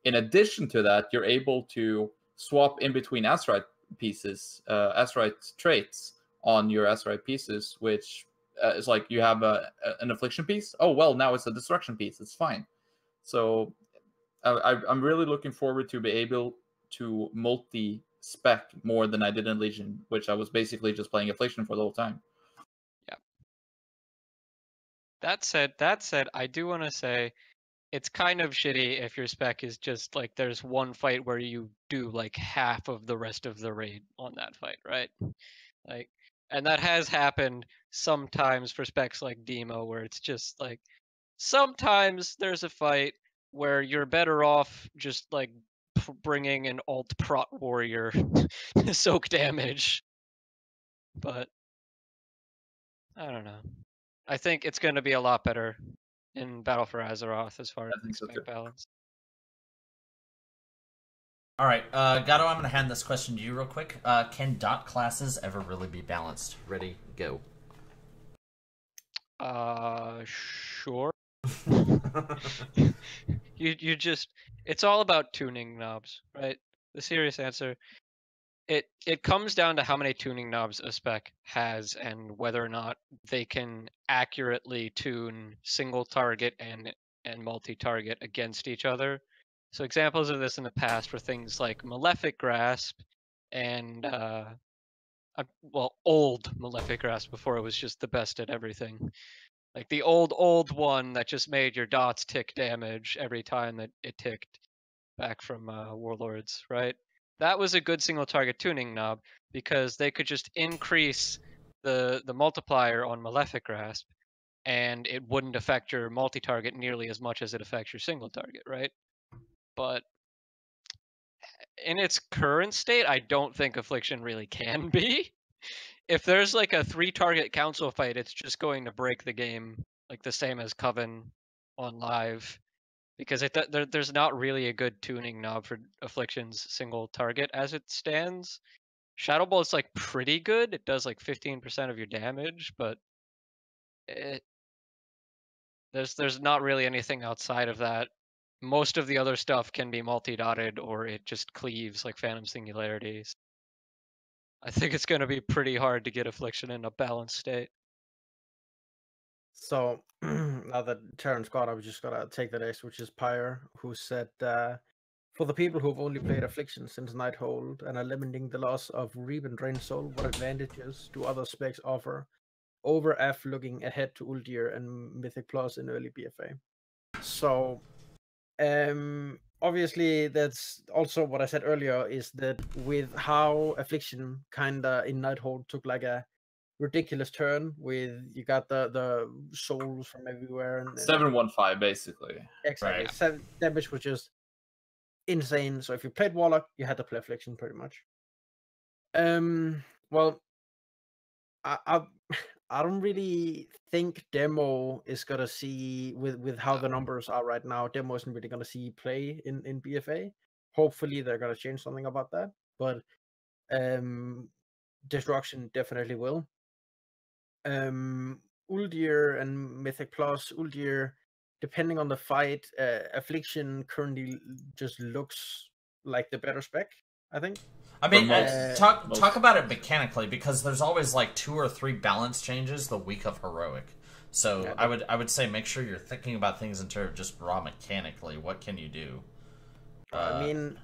In addition to that, you're able to swap in between Azerite pieces, Azerite traits on your Azerite pieces, which it's like you have an affliction piece. Oh well, now it's a destruction piece. It's fine. So I'm really looking forward to be able to multi-spec more than I did in Legion, which I was basically just playing affliction for the whole time. Yeah. That said, I do want to say it's kind of shitty if your spec is just like there's one fight where you do like half of the rest of the raid on that fight, right? Like, and that has happened sometimes for specs like Demo, where it's just like sometimes there's a fight where you're better off just like bringing an alt prot warrior to soak damage. But I don't know. I think it's going to be a lot better in Battle for Azeroth as far as spec balance. All right, Gato, I'm going to hand this question to you real quick. Can dot classes ever really be balanced? Ready, go. Sure. you just, it's all about tuning knobs, right? The serious answer. It comes down to how many tuning knobs a spec has and whether or not they can accurately tune single target and multi-target against each other. So examples of this in the past were things like Malefic Grasp and old Malefic Grasp before it was just the best at everything. Like the old one that just made your dots tick damage every time that it ticked back from Warlords, right? That was a good single target tuning knob because they could just increase the multiplier on Malefic Grasp and it wouldn't affect your multi-target nearly as much as it affects your single target, right? But in its current state, I don't think Affliction really can be. If there's like a 3-target council fight, it's just going to break the game, like the same as Coven on live, because there's not really a good tuning knob for Affliction's single target as it stands. Shadow Bolt's like pretty good. It does like 15% of your damage, but there's not really anything outside of that. Most of the other stuff can be multi-dotted or it just cleaves like Phantom Singularities. I think it's going to be pretty hard to get Affliction in a balanced state. So now that Terrence got, I was just gonna take the next, which is Pyre, who said, for the people who've only played Affliction since Nighthold and are limiting the loss of Reap and Drain Soul, what advantages do other specs offer over F looking ahead to Uldir and Mythic Plus in early BFA? So, obviously, that's also what I said earlier, is that with how Affliction kinda in Nighthold took like a ridiculous turn with you got the souls from everywhere and 7-1-5 basically. exactly. Right. Damage was just insane. So if you played Warlock, you had to play Affliction pretty much. Well, I I don't really think Demo is gonna see with how the numbers are right now. Demo isn't really gonna see play in BFA. Hopefully they're gonna change something about that, but Destruction definitely will. Uldir and Mythic Plus, Uldir, depending on the fight, Affliction currently just looks like the better spec, I think. I mean, most- talk about it mechanically, because there's always like 2 or 3 balance changes the week of Heroic. So Yeah, I would say make sure you're thinking about things in terms of just raw mechanically. What can you do? I mean,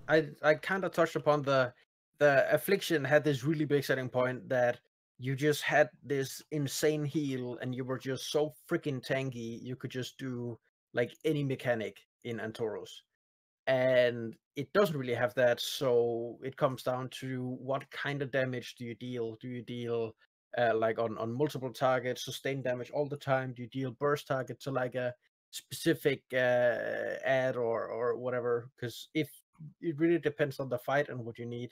I kind of touched upon the Affliction had this really big setting point that you just had this insane heal and you were just so freaking tanky you could just do like any mechanic in Antoros. And it doesn't really have that, so it comes down to what kind of damage do you deal? Do you deal like on multiple targets, sustained damage all the time? Do you deal burst target to like a specific ad or whatever? Because if it really depends on the fight and what you need.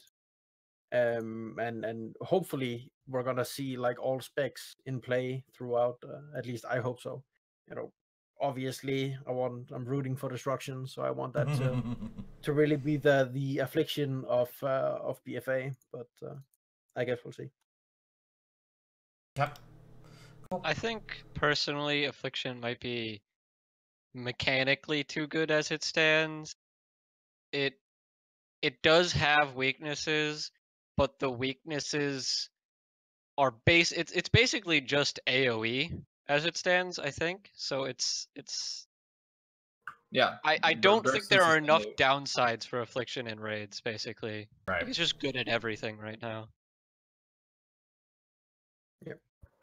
And hopefully we're gonna see like all specs in play throughout. At least I hope so. You know, obviously I'm rooting for Destruction, so I want that to really be the Affliction of BFA. But I guess we'll see. Yep. I think personally, Affliction might be mechanically too good as it stands. It does have weaknesses, but the weaknesses are it's basically just AoE as it stands, I think. So it's Yeah. I don't think there are versus enough AoE. downsides for Affliction in raids, basically. Right. Like, it's just good at everything right now.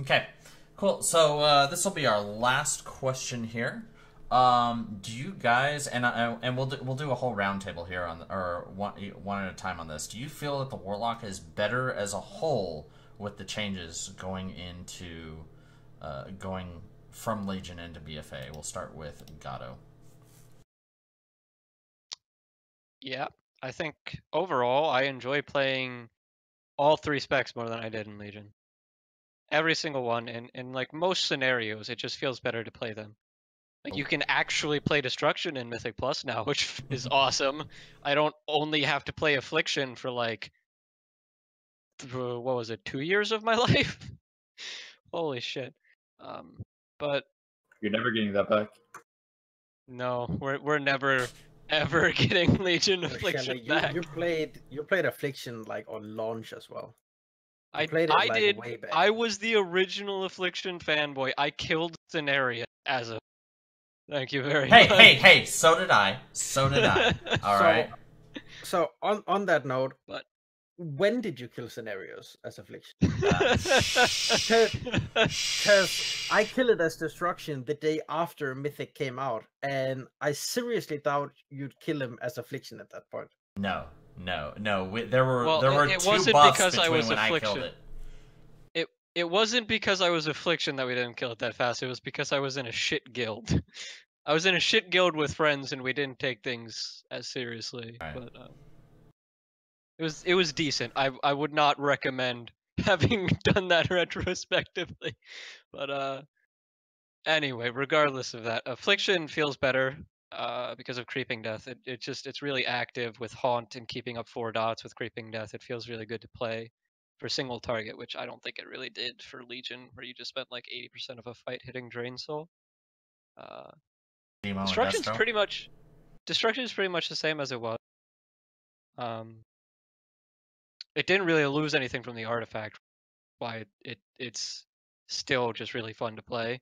Okay, cool. So this will be our last question here. Do you guys and we'll do a whole roundtable here or one at a time on this. Do you feel that the Warlock is better as a whole with the changes going into going from Legion into BFA? We'll start with Gato. Yeah, I think overall I enjoy playing all 3 specs more than I did in Legion. Every single one, and in like most scenarios, it just feels better to play them. Like, you can actually play Destruction in Mythic Plus now, which is awesome. I don't only have to play Affliction for like, what was it, 2 years of my life? Holy shit. But You're never getting that back. no, we're never ever getting Legion Affliction Shelly, back. you played Affliction like on launch as well. I played it, like, did. way back. I was the original Affliction fanboy. I killed Scenaria as a. Thank you very much. Hey! So did I. All right. So on that note, But when did you kill Scenarios as Affliction? Shh. Because I killed it as Destruction the day after Mythic came out, and I seriously doubt you'd kill him as Affliction at that point. No. There were it 2 wasn't buffs because I between was when I Affliction. killed it. It wasn't because I was Affliction that we didn't kill it that fast. It was because I was in a shit guild. I was in a shit guild with friends, and we didn't take things as seriously. Right. But it was decent. I would not recommend having done that retrospectively. But anyway, regardless of that, Affliction feels better because of Creeping Death. It's really active with Haunt and keeping up 4 dots with Creeping Death. It feels really good to play for single target, which I don't think it really did for Legion, where you just spent like 80% of a fight hitting Drain Soul. Demo and Destruction's Destro? pretty much the same as it was. It didn't really lose anything from the artifact. Why it's still just really fun to play.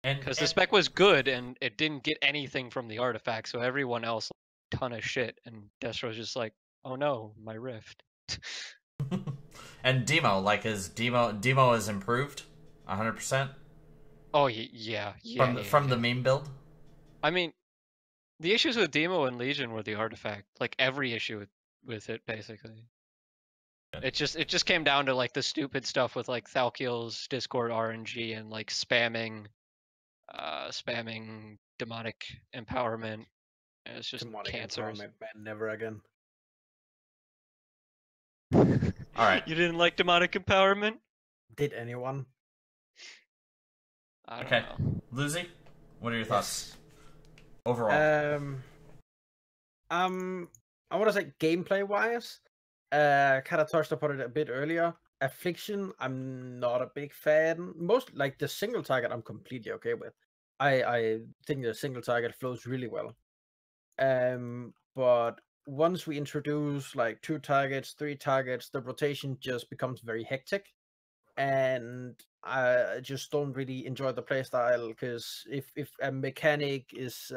Because the spec was good and it didn't get anything from the artifact, so everyone else a ton of shit, and Destro's just like, oh no, my rift. And Demo, like, Demo is improved 100%? Oh yeah. From the meme build? I mean, the issues with Demo and Legion were the artifact. Like, every issue with it, basically. It just came down to like the stupid stuff with like Thalkiel's Discord RNG and like spamming demonic empowerment. And it's just Demonic cancers. empowerment, man, never again. All right. You didn't like demonic empowerment? Did anyone? I don't Okay. know. Lucy, what are your thoughts overall? I want to say gameplay wise, kind of touched upon it a bit earlier. Affliction, I'm not a big fan. Most like the single target, I'm completely okay with. I think the single target flows really well. But once we introduce like 2 targets, 3 targets, the rotation just becomes very hectic, and I just don't really enjoy the playstyle because if a mechanic is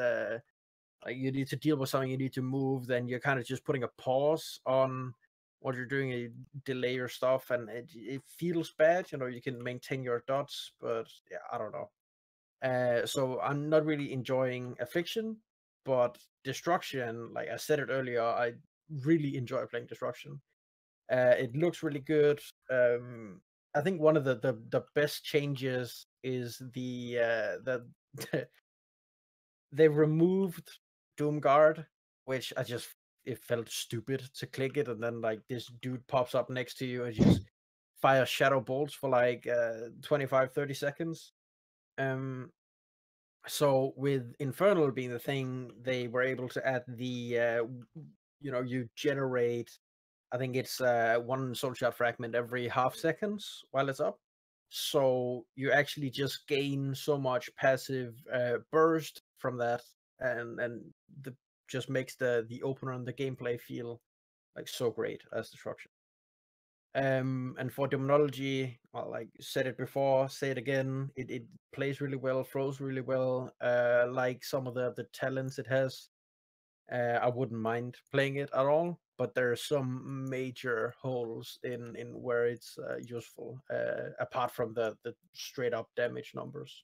like you need to deal with something, you need to move, then you're kind of just putting a pause on what you're doing, you delay your stuff, and it feels bad. You know, you can maintain your dots, but yeah, I don't know. So I'm not really enjoying Affliction, but Destruction, like I said it earlier, I really enjoy playing Destruction. It looks really good. I think one of the best changes is the they removed Doomguard, which it felt stupid to click it, and then like this dude pops up next to you and just fire shadow bolts for like 25-30 seconds. So with Infernal being the thing, they were able to add the you generate, I think it's 1 soul shard fragment every half seconds while it's up. So you actually just gain so much passive burst from that, and just makes the opener and the gameplay feel like so great as Destruction. And for Demonology, well, like said it before, say it again, it plays really well, flows really well. Like some of the talents it has, I wouldn't mind playing it at all, but there are some major holes in where it's useful, apart from the straight up damage numbers.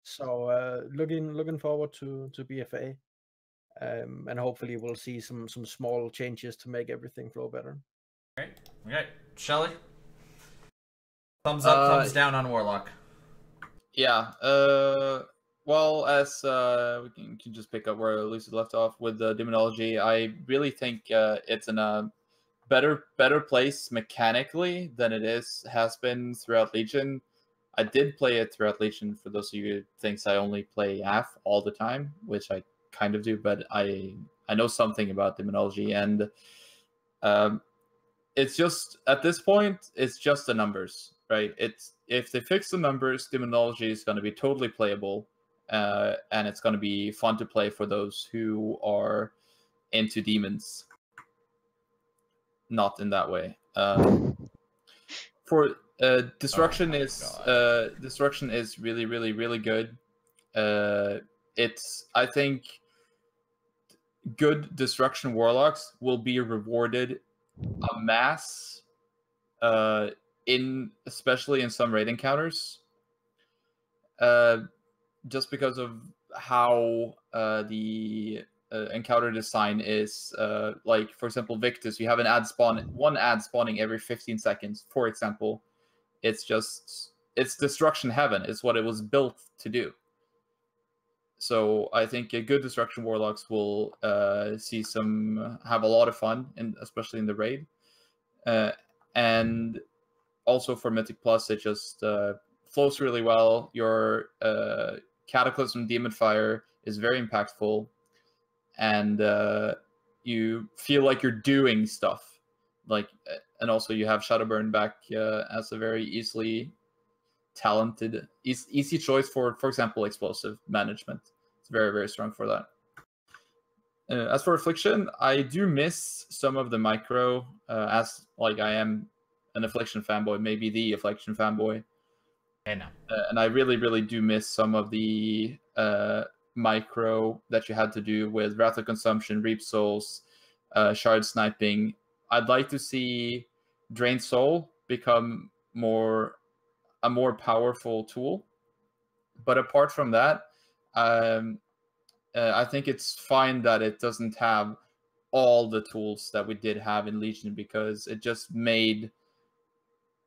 So looking forward to BFA, and hopefully we'll see some small changes to make everything flow better. Great. Okay, Shelly. Thumbs up, thumbs down on Warlock. Yeah. Well, as we can just pick up where Lucy left off with the Demonology, I really think it's in a better place mechanically than it has been throughout Legion. I did play it throughout Legion. For those of you who thinks I only play AF all the time, which I kind of do, but I know something about Demonology, and it's just at this point it's just the numbers, right? It's if they fix the numbers, Demonology is going to be totally playable, and it's going to be fun to play for those who are into demons. Not in that way. For Destruction Destruction is really really good. It's, I think, good Destruction Warlocks will be rewarded a mass, especially in some raid encounters, just because of how the encounter design is. Like, for example, Victus, you have one ad spawning every 15 seconds, for example. It's Destruction Heaven. It's what it was built to do. So I think a good Destruction Warlocks will have a lot of fun, especially in the raid. And also for Mythic Plus, it just flows really well. Your Cataclysm Demon Fire is very impactful, and you feel like you're doing stuff. And also you have Shadowburn back as a very easy choice for example, explosive management. It's very, very strong for that. As for Affliction, I do miss some of the micro, as like I am an Affliction fanboy, maybe the Affliction fanboy. And I really, really do miss some of the micro that you had to do with Wrath of Consumption, Reap Souls, Shard Sniping. I'd like to see Drained Soul become a more powerful tool. But apart from that, I think it's fine that it doesn't have all the tools that we did have in Legion, because it just made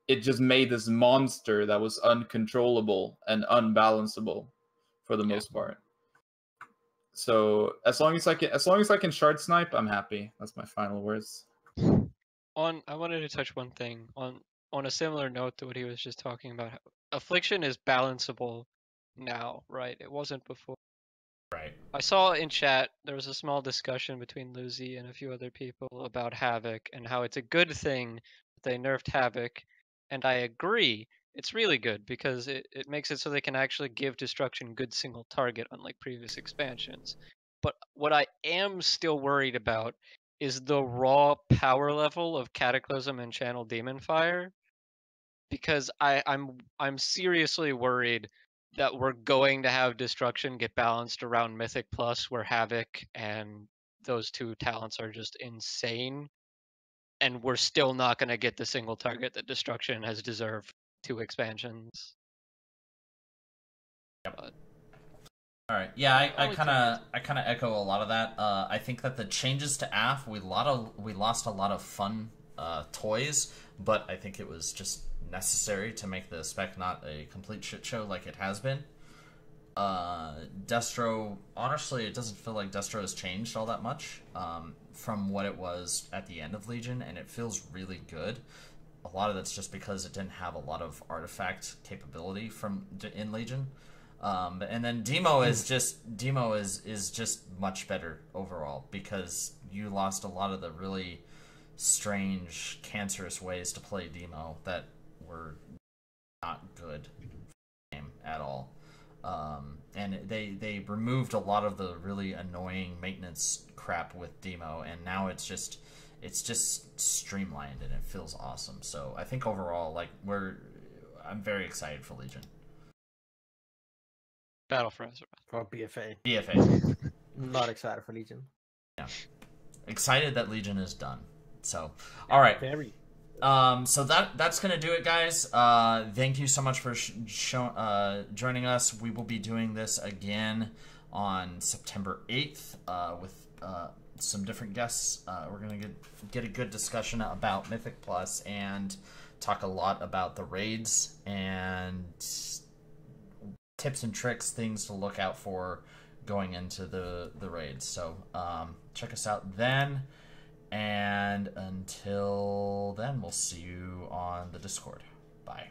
this monster that was uncontrollable and unbalanceable for the most part. So as long as I can shard snipe, I'm happy. That's my final words. I wanted to touch one thing on a similar note to what he was just talking about. Affliction is balanceable now, right? It wasn't before. Right. I saw in chat there was a small discussion between Lucy and a few other people about Havoc and how it's a good thing that they nerfed Havoc, and I agree. It's really good because it makes it so they can actually give Destruction good single target, unlike previous expansions. But what I am still worried about is the raw power level of Cataclysm and Channel Demon Fire, because I'm seriously worried that we're going to have Destruction get balanced around Mythic Plus, where Havoc and those two talents are just insane, and we're still not going to get the single target that Destruction has deserved 2 expansions. Yep. But all right. Yeah, I kind of echo a lot of that. I think that the changes to AF, we lost a lot of fun toys, but I think it was just necessary to make the spec not a complete shit show like it has been. Destro, honestly, it doesn't feel like Destro has changed all that much from what it was at the end of Legion, and it feels really good. A lot of that's just because it didn't have a lot of artifact capability in Legion. And then Demo is just much better overall, because you lost a lot of the really strange, cancerous ways to play Demo that were not good for the game at all. And they removed a lot of the really annoying maintenance crap with Demo, and now it's just streamlined and it feels awesome. So I think overall, like, I'm very excited for Legion. Battle for Azeroth. For BFA. BFA. Not excited for Legion. Yeah. Excited that Legion is done. So, all right. Very. So that's gonna do it, guys. Thank you so much for joining us. We will be doing this again on September 8th with some different guests. We're gonna get a good discussion about Mythic Plus and talk a lot about the raids and tips and tricks, things to look out for going into the raids. So check us out then. And until then, we'll see you on the Discord. Bye.